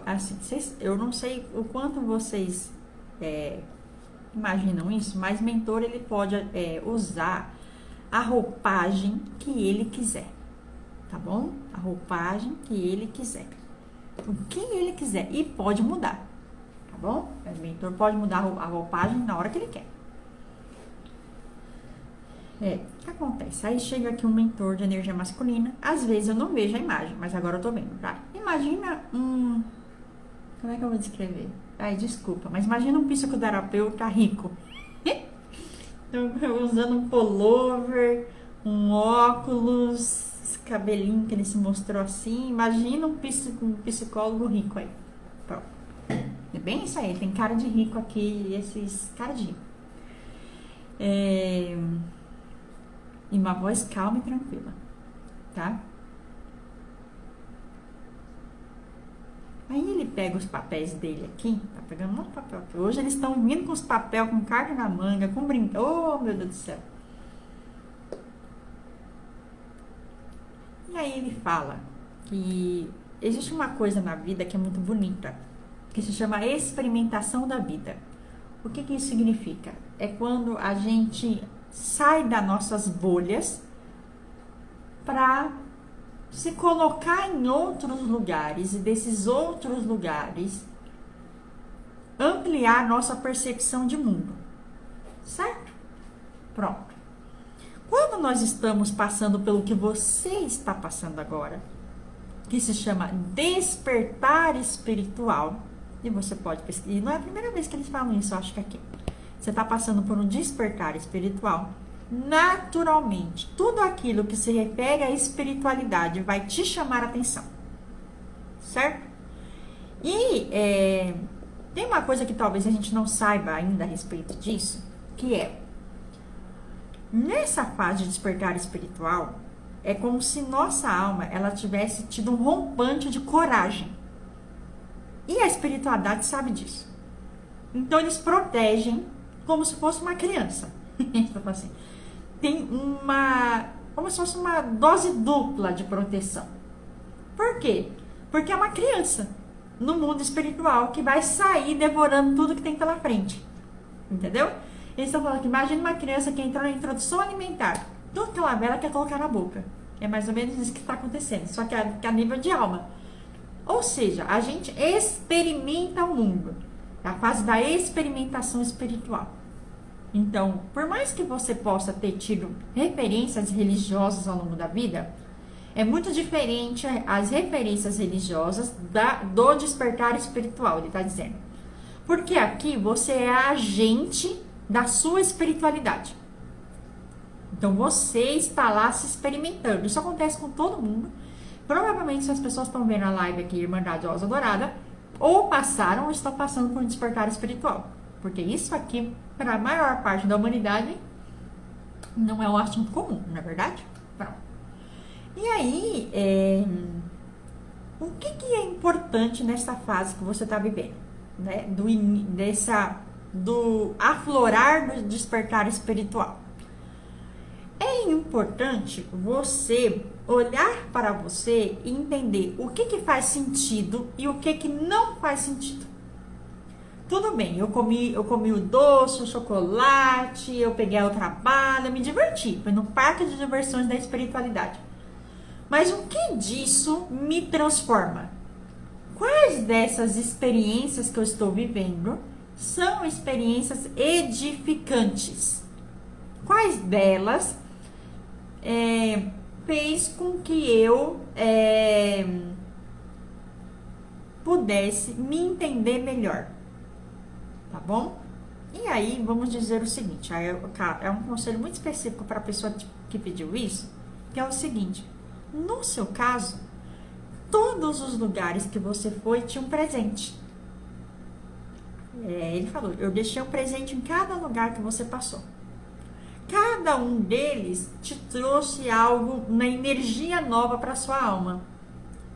Assim, eu não sei o quanto vocês imaginam isso, mas mentor ele pode usar a roupagem que ele quiser, tá bom? A roupagem que ele quiser, o que ele quiser, e pode mudar, tá bom? O mentor pode mudar a roupagem na hora que ele quer. O que acontece? Aí chega aqui um mentor de energia masculina. Às vezes eu não vejo a imagem, mas agora eu tô vendo, tá? Imagina como é que eu vou descrever? Ai, desculpa, mas imagina um psicoterapeuta rico. Usando um pullover, um óculos, esse cabelinho que ele se mostrou assim. Imagina um psicólogo rico aí. Pronto. É bem isso aí, tem cara de rico aqui, esses cara de rico. E uma voz calma e tranquila, tá? Aí ele pega os papéis dele aqui, tá pegando um monte de papel aqui. Hoje eles estão vindo com os papéis, com carta na manga, com brinquedo. Oh, meu Deus do céu. E aí ele fala que existe uma coisa na vida que é muito bonita, que se chama experimentação da vida. O que isso significa? É quando a gente sai das nossas bolhas para se colocar em outros lugares e desses outros lugares ampliar nossa percepção de mundo, certo? Pronto. Quando nós estamos passando pelo que você está passando agora, que se chama despertar espiritual. E você pode pesquisar. E não é a primeira vez que eles falam isso, eu acho que aqui. Você está passando por um despertar espiritual. Naturalmente, tudo aquilo que se refere à espiritualidade vai te chamar a atenção. Certo? E tem uma coisa que talvez a gente não saiba ainda a respeito disso, que é, nessa fase de despertar espiritual, é como se nossa alma ela tivesse tido um rompante de coragem. E a espiritualidade sabe disso. Então eles protegem como se fosse uma criança. Assim, tem como se fosse uma dose dupla de proteção. Por quê? Porque é uma criança no mundo espiritual que vai sair devorando tudo que tem pela frente. Entendeu? Eles estão falando que imagina uma criança que entrou na introdução alimentar. Tudo que ela vê, ela quer colocar na boca. É mais ou menos isso que está acontecendo. Só que a nível de alma. Ou seja, a gente experimenta o mundo. É a fase da experimentação espiritual. Então, por mais que você possa ter tido referências religiosas ao longo da vida, é muito diferente as referências religiosas do despertar espiritual, ele está dizendo. Porque aqui você é agente da sua espiritualidade. Então, você está lá se experimentando. Isso acontece com todo mundo. Provavelmente, se as pessoas estão vendo a live aqui, Irmandade Rosa Dourada, ou passaram ou estão passando por um despertar espiritual. Porque isso aqui, para a maior parte da humanidade, não é um assunto comum, não é verdade? Pronto. E aí, o que é importante nessa fase que você está vivendo? Né? Do aflorar do despertar espiritual. É importante você olhar para você e entender o que faz sentido e o que não faz sentido. Tudo bem, eu comi o doce, o chocolate, eu peguei o trabalho, eu me diverti. Foi no parque de diversões da espiritualidade. Mas o que disso me transforma? Quais dessas experiências que eu estou vivendo são experiências edificantes? Quais delas fez com que eu pudesse me entender melhor? Tá bom? E aí, vamos dizer o seguinte, é um conselho muito específico para a pessoa que pediu isso, que é o seguinte, no seu caso, todos os lugares que você foi tinham um presente. Ele falou, eu deixei um presente em cada lugar que você passou. Cada um deles te trouxe algo, uma energia nova para sua alma.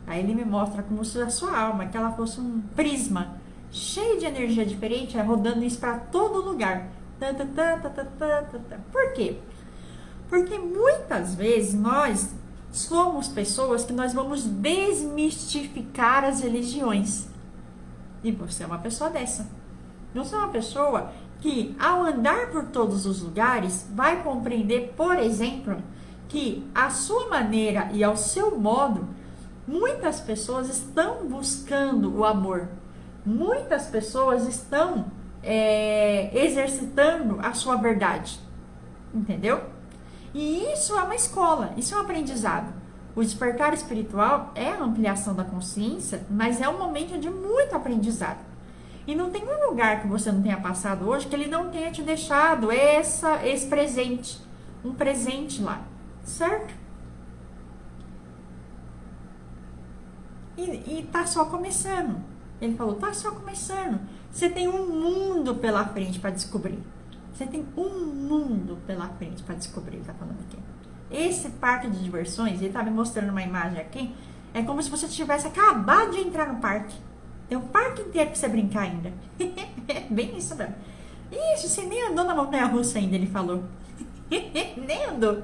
Aí ele me mostra como se a sua alma, que ela fosse um prisma, cheio de energia diferente, rodando isso para todo lugar. Por quê? Porque muitas vezes nós somos pessoas que nós vamos desmistificar as religiões. E você é uma pessoa dessa. Você é uma pessoa que, ao andar por todos os lugares, vai compreender, por exemplo, que a sua maneira e ao seu modo, muitas pessoas estão buscando o amor. Muitas pessoas estão exercitando a sua verdade. Entendeu? E isso é uma escola, isso é um aprendizado. O despertar espiritual é a ampliação da consciência, mas é um momento de muito aprendizado. E não tem um lugar que você não tenha passado hoje que ele não tenha te deixado esse presente. Um presente lá. Certo? E tá só começando. Ele falou, tá só começando. Você tem um mundo pela frente para descobrir. Você tem um mundo pela frente para descobrir, ele tá falando aqui. Esse parque de diversões, ele tá me mostrando uma imagem aqui, é como se você tivesse acabado de entrar no parque. Tem um parque inteiro pra você brincar ainda. Bem isso mesmo. Isso, você nem andou na montanha-russa ainda, ele falou. Nem andou.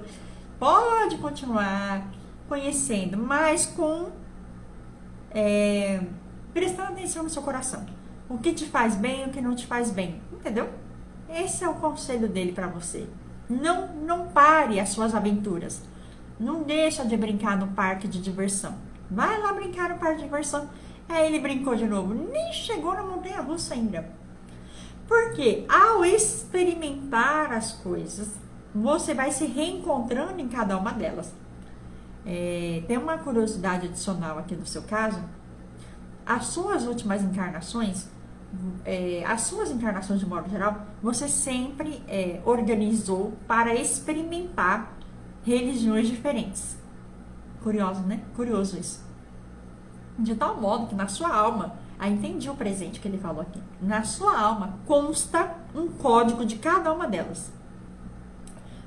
Pode continuar conhecendo, mas prestando atenção no seu coração. O que te faz bem e o que não te faz bem. Entendeu? Esse é o conselho dele pra você. Não pare as suas aventuras. Não deixa de brincar no parque de diversão. Vai lá brincar no parque de diversão. Aí ele brincou de novo. Nem chegou na montanha-russa ainda. Porque ao experimentar as coisas, você vai se reencontrando em cada uma delas. Tem uma curiosidade adicional aqui no seu caso. As suas últimas encarnações, as suas encarnações de modo geral, você sempre organizou para experimentar religiões diferentes. Curioso, né? Curioso isso. De tal modo que na sua alma, aí entendi o presente que ele falou aqui, na sua alma consta um código de cada uma delas.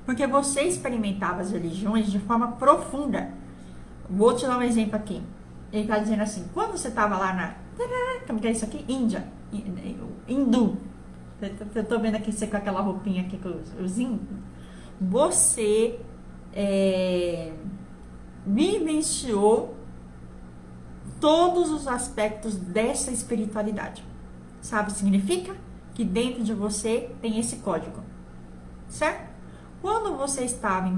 Porque você experimentava as religiões de forma profunda. Vou te dar um exemplo aqui. Ele está dizendo assim, quando você estava lá na... Como que é isso aqui? Índia. Hindu. Eu estou vendo aqui você com aquela roupinha aqui com os índios. Você vivenciou todos os aspectos dessa espiritualidade. Sabe o que significa? Que dentro de você tem esse código. Certo? Quando você estava em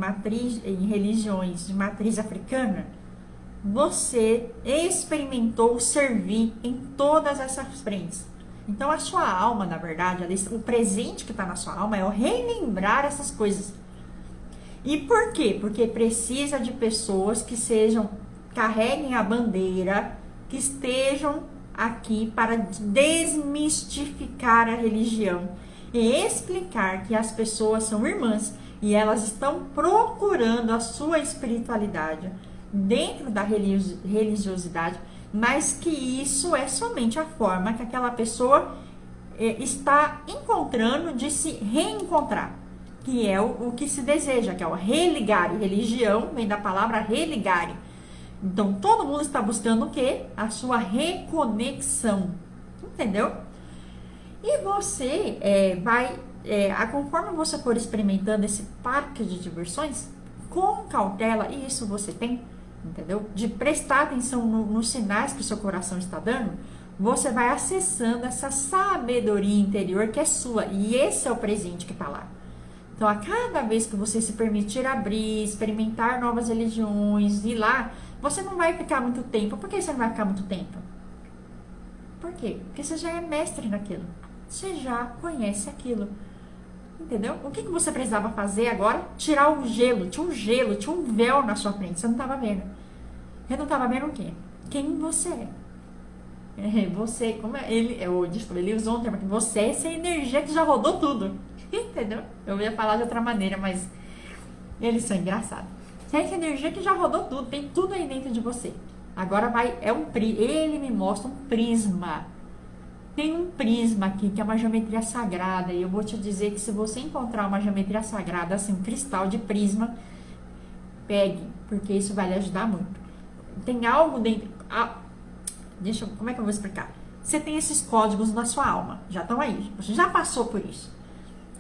religiões de matriz africana, você experimentou servir em todas essas frentes. Então a sua alma, na verdade, o presente que está na sua alma é o relembrar essas coisas. E por quê? Porque precisa de pessoas que carreguem a bandeira, que estejam aqui para desmistificar a religião e explicar que as pessoas são irmãs e elas estão procurando a sua espiritualidade dentro da religiosidade, mas que isso é somente a forma que aquela pessoa está encontrando de se reencontrar, que é o que se deseja, que é o religare. Religião vem da palavra religare. Então, todo mundo está buscando o quê? A sua reconexão. Entendeu? E você conforme você for experimentando esse parque de diversões, com cautela, e isso você tem, entendeu? De prestar atenção nos sinais que o seu coração está dando, você vai acessando essa sabedoria interior que é sua. E esse é o presente que está lá. Então, a cada vez que você se permitir abrir, experimentar novas religiões, ir lá, você não vai ficar muito tempo. Por que você não vai ficar muito tempo? Por quê? Porque você já é mestre naquilo. Você já conhece aquilo. Entendeu? O que você precisava fazer agora? Tirar o gelo. Tinha um gelo, tinha um véu na sua frente. Você não estava vendo. Você não estava vendo o quê? Quem você é. Você, como ele usou um termo aqui, você é essa energia que já rodou tudo. Entendeu? Eu ia falar de outra maneira, mas eles são engraçados. Você é essa energia que já rodou tudo, tem tudo aí dentro de você. Agora ele me mostra um prisma. Tem um prisma aqui que é uma geometria sagrada, e eu vou te dizer que se você encontrar uma geometria sagrada, assim, um cristal de prisma, pegue, porque isso vai lhe ajudar muito. Tem algo dentro... como é que eu vou explicar? Você tem esses códigos na sua alma, já estão aí, você já passou por isso.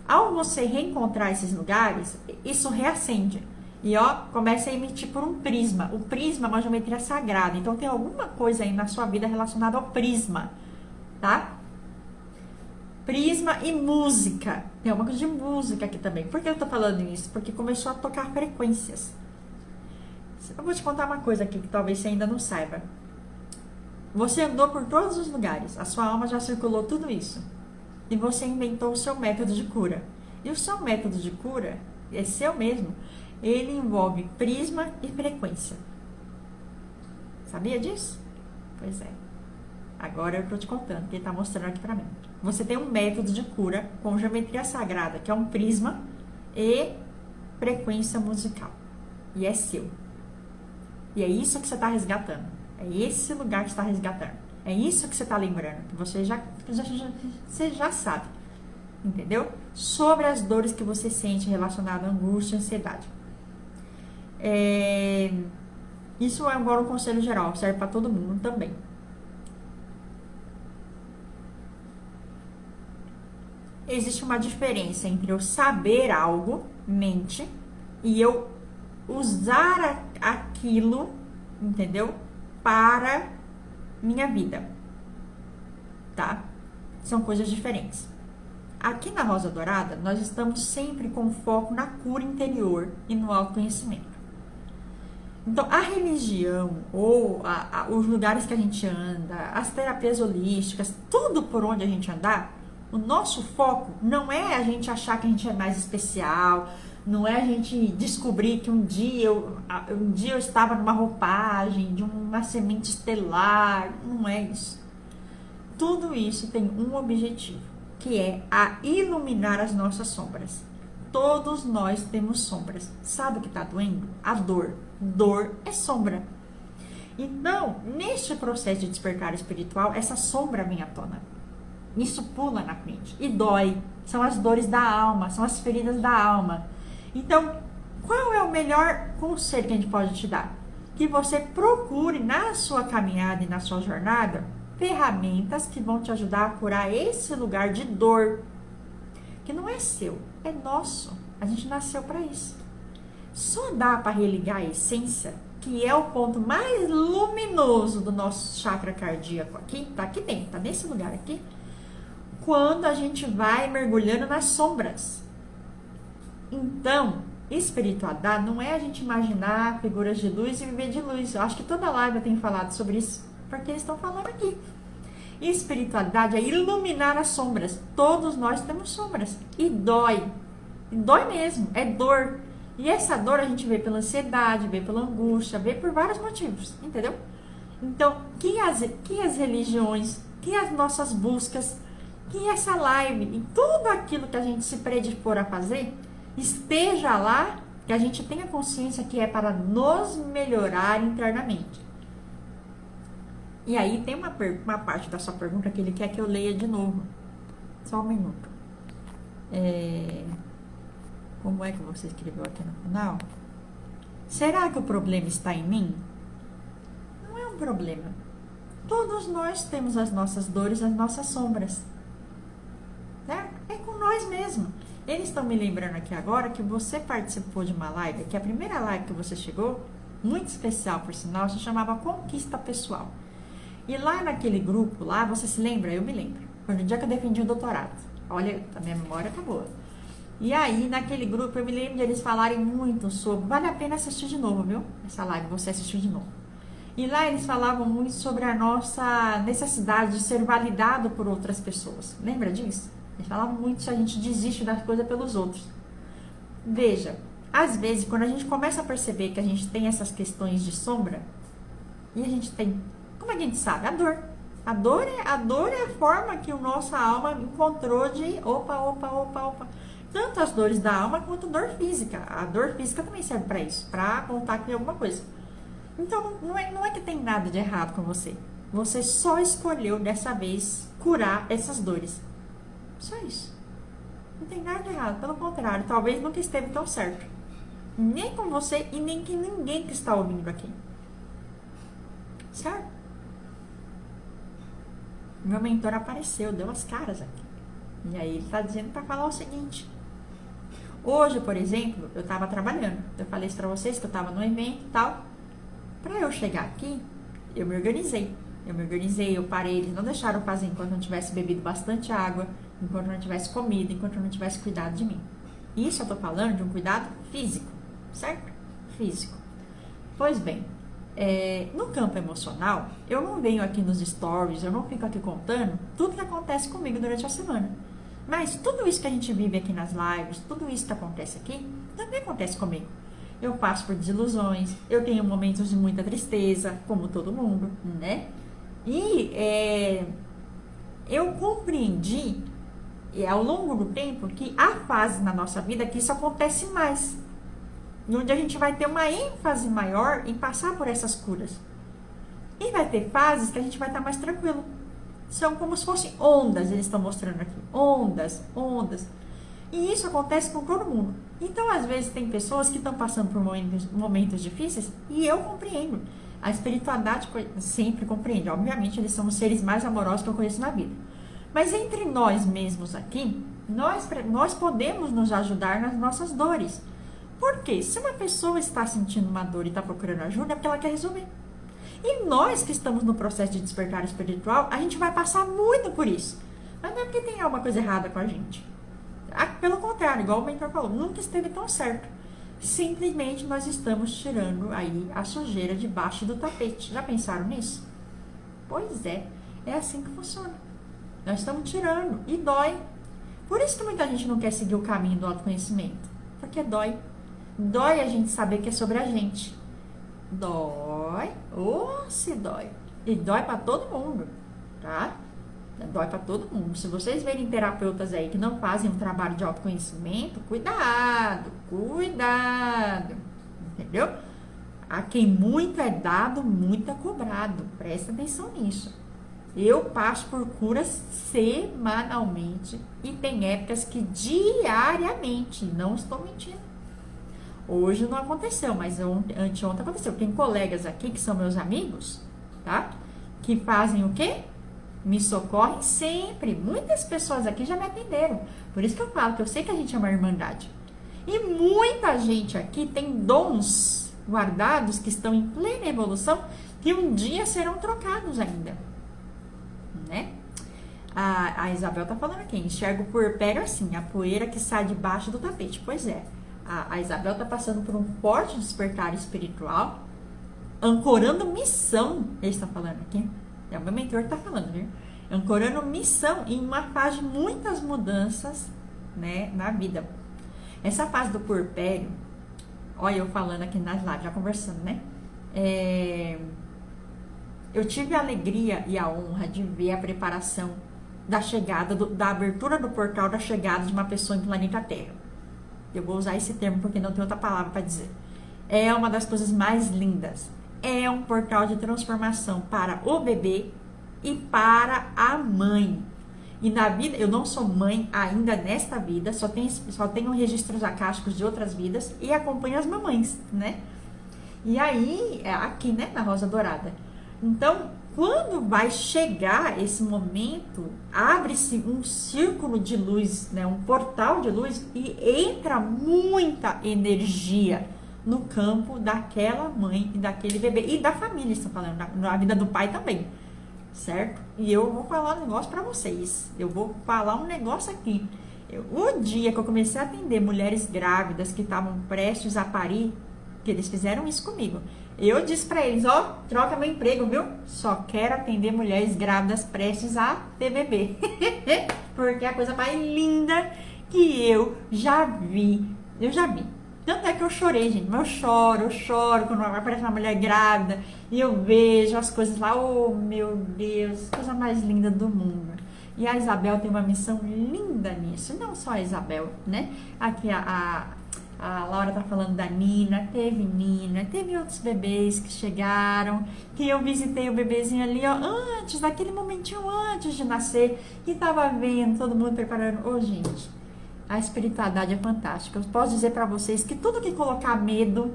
Ao você reencontrar esses lugares, isso reacende. E começa a emitir por um prisma. O prisma é uma geometria sagrada. Então tem alguma coisa aí na sua vida relacionada ao prisma. Tá? Prisma e música. Tem uma coisa de música aqui também. Por que eu tô falando isso? Porque começou a tocar frequências. Eu vou te contar uma coisa aqui que talvez você ainda não saiba. Você andou por todos os lugares. A sua alma já circulou tudo isso. E você inventou o seu método de cura. E o seu método de cura é seu mesmo. Ele envolve prisma e frequência. Sabia disso? Pois é. Agora eu estou te contando, que ele está mostrando aqui para mim. Você tem um método de cura com geometria sagrada, que é um prisma e frequência musical. E é seu. E é isso que você está resgatando. É esse lugar que você está resgatando. É isso que você está lembrando. Que você já sabe. Entendeu? Sobre as dores que você sente relacionadas à angústia e ansiedade. Isso é agora um conselho geral, serve para todo mundo também. Existe uma diferença entre eu saber algo, mente, e eu usar aquilo, entendeu? Para minha vida. Tá? São coisas diferentes. Aqui na Rosa Dourada, nós estamos sempre com foco na cura interior e no autoconhecimento. Então, a religião, ou os lugares que a gente anda, as terapias holísticas, tudo por onde a gente andar, o nosso foco não é a gente achar que a gente é mais especial, Não é a gente descobrir que um dia eu estava numa roupagem de uma semente estelar. Não é isso. Tudo isso tem um objetivo, que é a iluminar as nossas sombras. Todos nós temos sombras. Sabe o que está doendo? A dor. Dor é sombra. Então, neste processo de despertar espiritual, essa sombra vem à tona. Isso pula na frente e dói. São as dores da alma, são as feridas da alma. Então, qual é o melhor conselho que a gente pode te dar? Que você procure na sua caminhada e na sua jornada ferramentas que vão te ajudar a curar esse lugar de dor, que não é seu, é nosso. A gente nasceu para isso. Só dá para religar a essência, que é o ponto mais luminoso do nosso chakra cardíaco aqui, tá aqui dentro, tá nesse lugar aqui, quando a gente vai mergulhando nas sombras. Então, espiritualidade não é a gente imaginar figuras de luz e viver de luz. Eu acho que toda live eu tenho falado sobre isso, porque eles estão falando aqui. Espiritualidade é iluminar as sombras. Todos nós temos sombras. E dói. E dói mesmo, é dor. E essa dor a gente vê pela ansiedade, vê pela angústia, vê por vários motivos, entendeu? Então, que as religiões, que as nossas buscas, que essa live e tudo aquilo que a gente se predispor a fazer, esteja lá, que a gente tenha consciência que é para nos melhorar internamente. E aí tem uma parte da sua pergunta que ele quer que eu leia de novo. Só um minuto. Como é que você escreveu aqui no final? Será que o problema está em mim? Não é um problema. Todos nós temos as nossas dores, as nossas sombras. Certo? É com nós mesmos. Eles estão me lembrando aqui agora que você participou de uma live, que a primeira live que você chegou, muito especial por sinal, se chamava Conquista Pessoal. E lá naquele grupo, lá, você se lembra? Eu me lembro. Foi no dia que eu defendi o doutorado. Olha, a minha memória tá boa. E aí, naquele grupo, eu me lembro de eles falarem muito sobre... Vale a pena assistir de novo, viu? Essa live, você assistiu de novo. E lá eles falavam muito sobre a nossa necessidade de ser validado por outras pessoas. Lembra disso? Eles falavam muito se a gente desiste das coisas pelos outros. Veja, às vezes, quando a gente começa a perceber que a gente tem essas questões de sombra, e a gente tem... Como a gente sabe? A dor. A dor é a forma que a nossa alma encontrou de opa. Tanto as dores da alma quanto a dor física. A dor física também serve para isso, para apontar que tem alguma coisa. Então, não é que tem nada de errado com você. Você só escolheu dessa vez curar essas dores. Só isso. Não tem nada de errado. Pelo contrário, talvez nunca esteve tão certo. Nem com você e nem com ninguém que está ouvindo aqui. Certo? Meu mentor apareceu, deu as caras aqui. E aí ele está dizendo para falar o seguinte. Hoje, por exemplo, eu estava trabalhando. Eu falei isso para vocês que eu estava no evento e tal. Para eu chegar aqui, eu me organizei. Eu parei, eles não deixaram fazer enquanto eu não tivesse bebido bastante água, enquanto eu não tivesse comido, enquanto eu não tivesse cuidado de mim. Isso eu tô falando de um cuidado físico, certo? Físico. Pois bem, no campo emocional, eu não venho aqui nos stories, eu não fico aqui contando tudo que acontece comigo durante a semana. Mas tudo isso que a gente vive aqui nas lives, tudo isso que acontece aqui, também acontece comigo. Eu passo por desilusões, eu tenho momentos de muita tristeza, como todo mundo, né? E eu compreendi, ao longo do tempo, que há fases na nossa vida que isso acontece mais. Onde a gente vai ter uma ênfase maior em passar por essas curas. E vai ter fases que a gente vai estar mais tranquilo. São como se fossem ondas, eles estão mostrando aqui. Ondas. E isso acontece com todo mundo. Então, às vezes, tem pessoas que estão passando por momentos difíceis e eu compreendo. A espiritualidade sempre compreende. Obviamente, eles são os seres mais amorosos que eu conheço na vida. Mas entre nós mesmos aqui, nós podemos nos ajudar nas nossas dores. Por quê? Se uma pessoa está sentindo uma dor e está procurando ajuda, é porque ela quer resolver. E nós que estamos no processo de despertar espiritual, a gente vai passar muito por isso. Mas não é porque tem alguma coisa errada com a gente. Pelo contrário, igual o mentor falou, nunca esteve tão certo. Simplesmente nós estamos tirando aí a sujeira debaixo do tapete. Já pensaram nisso? Pois é assim que funciona. Nós estamos tirando e dói. Por isso que muita gente não quer seguir o caminho do autoconhecimento. Porque dói. Dói a gente saber que é sobre a gente. Dói. Se dói. E dói pra todo mundo, tá? Dói pra todo mundo. Se vocês verem terapeutas aí que não fazem um trabalho de autoconhecimento, cuidado. Entendeu? A quem muito é dado, muito é cobrado. Presta atenção nisso. Eu passo por curas semanalmente e tem épocas que diariamente. Não estou mentindo. Hoje não aconteceu, mas anteontem aconteceu. Tem colegas aqui que são meus amigos, tá? Que fazem o quê? Me socorrem sempre. Muitas pessoas aqui já me atenderam. Por isso que eu falo que eu sei que a gente é uma irmandade. E muita gente aqui tem dons guardados que estão em plena evolução que um dia serão trocados ainda, né? A Isabel tá falando aqui, enxergo o puerpério assim, a poeira que sai debaixo do tapete. Pois é, a Isabel tá passando por um forte despertar espiritual, ancorando missão, ele está falando aqui, é o meu mentor que tá falando, viu? Ancorando missão em uma fase de muitas mudanças, né, na vida. Essa fase do puerpério, olha eu falando aqui nas lives, já conversando, né? Eu tive a alegria e a honra de ver a preparação da chegada, da abertura do portal da chegada de uma pessoa em planeta Terra. Eu vou usar esse termo porque não tem outra palavra para dizer. É uma das coisas mais lindas. É um portal de transformação para o bebê e para a mãe. E na vida, eu não sou mãe ainda nesta vida, só tenho registros acásticos de outras vidas e acompanho as mamães, né? E aí, aqui, né, na Rosa Dourada. Então, quando vai chegar esse momento, abre-se um círculo de luz, né, um portal de luz e entra muita energia no campo daquela mãe e daquele bebê e da família, estão falando, na vida do pai também. Certo? E eu vou falar um negócio pra vocês. Eu vou falar um negócio aqui. O dia que eu comecei a atender mulheres grávidas que estavam prestes a parir, que eles fizeram isso comigo, eu disse pra eles, ó, troca meu emprego, viu? Só quero atender mulheres grávidas prestes a ter bebê. Porque é a coisa mais linda que eu já vi. Tanto é que eu chorei, gente. Mas eu choro quando aparece uma mulher grávida e eu vejo as coisas lá. Oh, meu Deus, coisa mais linda do mundo. E a Isabel tem uma missão linda nisso. Não só a Isabel, né? Aqui a Laura tá falando da Nina. Teve outros bebês que chegaram, que eu visitei o bebezinho ali, ó, daquele momentinho antes de nascer, e tava vendo todo mundo preparando. Ô, gente, a espiritualidade é fantástica. Eu posso dizer pra vocês que tudo que colocar medo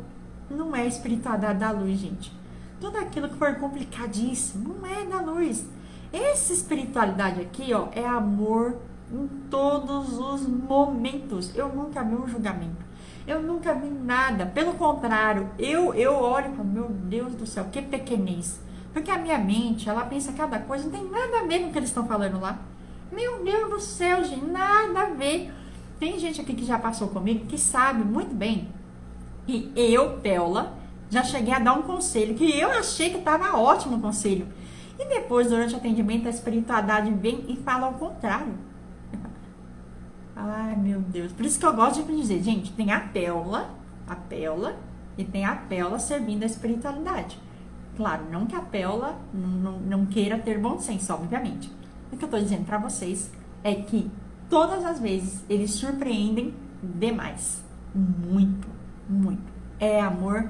não é espiritualidade da luz, gente. Tudo aquilo que for complicadíssimo não é da luz. Essa espiritualidade aqui, ó, é amor em todos os momentos. Eu nunca vi um julgamento. Eu nunca vi nada. Pelo contrário, eu olho e falo, meu Deus do céu, que pequenez. Porque a minha mente, ela pensa cada coisa, não tem nada a ver com o que eles estão falando lá. Meu Deus do céu, gente, nada a ver. Tem gente aqui que já passou comigo, que sabe muito bem que eu, Péola, já cheguei a dar um conselho, que eu achei que estava ótimo o conselho. E depois, durante o atendimento, a espiritualidade vem e fala ao contrário. Ai, meu Deus. Por isso que eu gosto de dizer, gente, tem a Péola, e tem a Péola servindo a espiritualidade. Claro, não que a Péola não queira ter bom senso, obviamente. O que eu estou dizendo para vocês é que todas as vezes eles surpreendem demais. Muito, muito. É amor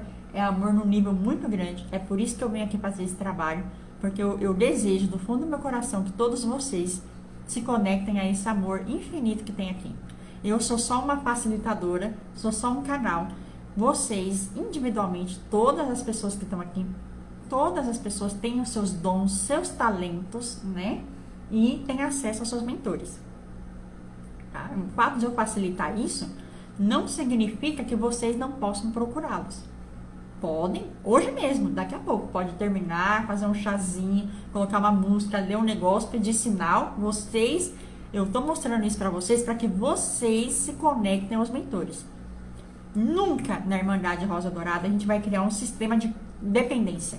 num nível muito grande. É por isso que eu venho aqui fazer esse trabalho. Porque eu desejo do fundo do meu coração que todos vocês se conectem a esse amor infinito que tem aqui. Eu sou só uma facilitadora, sou só um canal. Vocês, individualmente, todas as pessoas que estão aqui, todas as pessoas têm os seus dons, seus talentos, né? E têm acesso aos seus mentores. Tá? O fato de eu facilitar isso não significa que vocês não possam procurá-los. Podem, hoje mesmo, daqui a pouco, pode terminar, fazer um chazinho, colocar uma música, ler um negócio, pedir sinal. Vocês, eu tô mostrando isso para vocês, para que vocês se conectem aos mentores. Nunca na Irmandade Rosa Dourada a gente vai criar um sistema de dependência.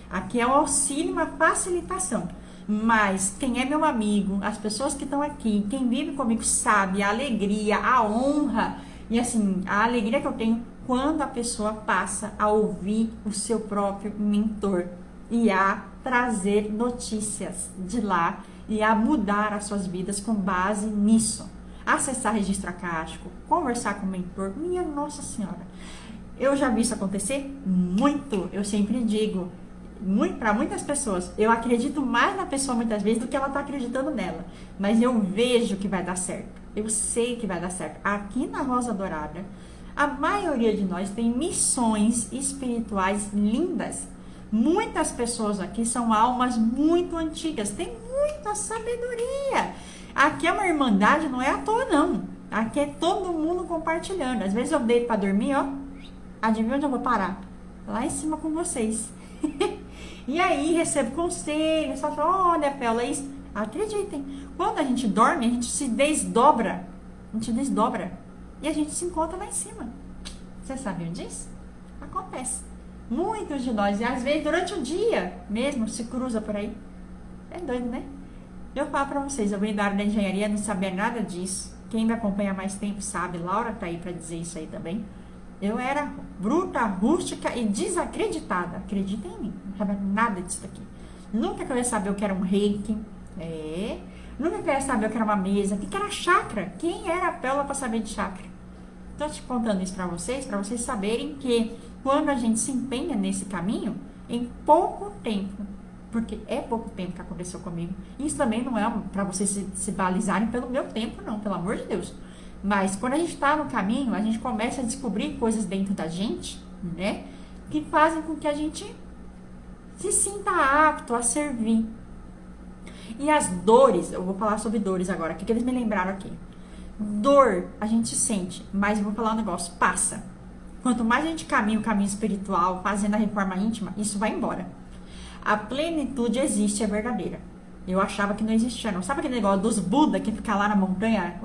Aqui é um auxílio, uma facilitação. Mas quem é meu amigo, as pessoas que estão aqui, quem vive comigo sabe a alegria, a honra E assim, a alegria que eu tenho quando a pessoa passa a ouvir o seu próprio mentor e a trazer notícias de lá e a mudar as suas vidas com base nisso. Acessar registro acástico, conversar com o mentor, minha Nossa Senhora. Eu já vi isso acontecer muito, eu sempre digo, para muitas pessoas, eu acredito mais na pessoa muitas vezes do que ela está acreditando nela, mas eu vejo que vai dar certo, eu sei que vai dar certo. Aqui na Rosa Dourada, a maioria de nós tem missões espirituais lindas. Muitas pessoas aqui são almas muito antigas, tem muita sabedoria. Aqui é uma irmandade, não é à toa não, aqui é todo mundo compartilhando. Às vezes eu deito para dormir, ó, adivinha onde eu vou parar? Lá em cima com vocês. E aí recebo conselhos, só falo, olha, Péola, é isso. Acreditem, quando a gente dorme, a gente se desdobra. A gente desdobra. E a gente se encontra lá em cima. Vocês sabiam disso? Acontece. Muitos de nós, e às vezes durante o dia mesmo, se cruza por aí. É doido, né? Eu falo pra vocês, eu venho da área da engenharia, não sabia nada disso. Quem me acompanha há mais tempo sabe, Laura tá aí pra dizer isso aí também. Eu era bruta, rústica e desacreditada. Acreditem em mim, não sabia nada disso daqui. Nunca que eu ia saber o que era um reiki. Nunca que eu ia saber o que era uma mesa. O que era chakra? Quem era a Péola para saber de chakra? Estou te contando isso para vocês saberem que quando a gente se empenha nesse caminho, em pouco tempo, porque é pouco tempo que aconteceu comigo. Isso também não é para vocês se balizarem pelo meu tempo, não, pelo amor de Deus. Mas quando a gente está no caminho, a gente começa a descobrir coisas dentro da gente, né? Que fazem com que a gente se sinta apto a servir. E as dores, eu vou falar sobre dores agora, o que eles me lembraram aqui. Dor a gente sente, mas eu vou falar um negócio, passa. Quanto mais a gente caminha o caminho espiritual, fazendo a reforma íntima, isso vai embora. A plenitude existe, é verdadeira. Eu achava que não existia, não. Sabe aquele negócio dos Buda que fica lá na montanha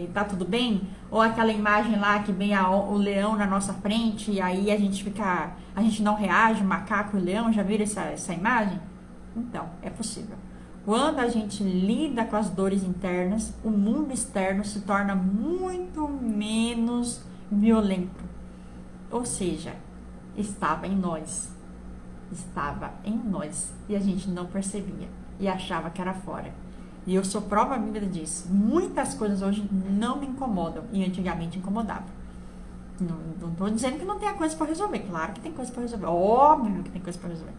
e tá tudo bem? Ou aquela imagem lá que vem o leão na nossa frente e aí a gente não reage, o macaco e o leão, já viram essa imagem? Então, é possível. Quando a gente lida com as dores internas, o mundo externo se torna muito menos violento. Ou seja, estava em nós. Estava em nós. E a gente não percebia. E achava que era fora. E eu sou prova viva disso. Muitas coisas hoje não me incomodam. E antigamente incomodavam. Não estou dizendo que não tenha coisa para resolver. Claro que tem coisa para resolver. Óbvio que tem coisa para resolver.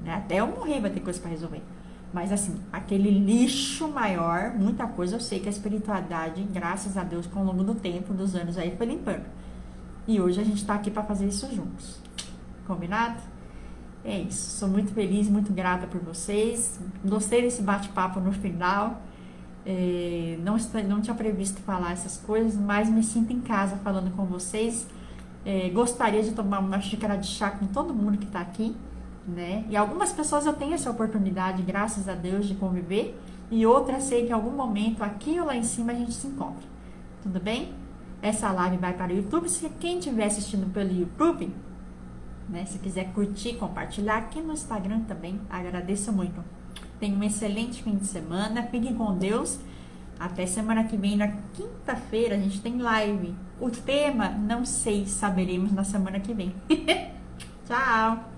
Né? Até eu morrer vai ter coisa para resolver. Mas assim, aquele lixo maior, muita coisa, eu sei que a espiritualidade, graças a Deus, com o longo do tempo, dos anos aí, foi limpando. E hoje a gente está aqui para fazer isso juntos. Combinado? É isso. Sou muito feliz, muito grata por vocês. Gostei desse bate-papo no final. Não tinha previsto falar essas coisas, mas me sinto em casa falando com vocês. Gostaria de tomar uma xícara de chá com todo mundo que está aqui. Né? E algumas pessoas eu tenho essa oportunidade, graças a Deus, de conviver, e outras sei que em algum momento aqui ou lá em cima a gente se encontra. Tudo bem? Essa live vai para o YouTube. Se quem estiver assistindo pelo YouTube, né, se quiser curtir, compartilhar aqui no Instagram também, agradeço muito. Tenha um excelente fim de semana, fiquem com Deus. Até semana que vem, na quinta-feira, a gente tem live. O tema, não sei, saberemos na semana que vem. Tchau!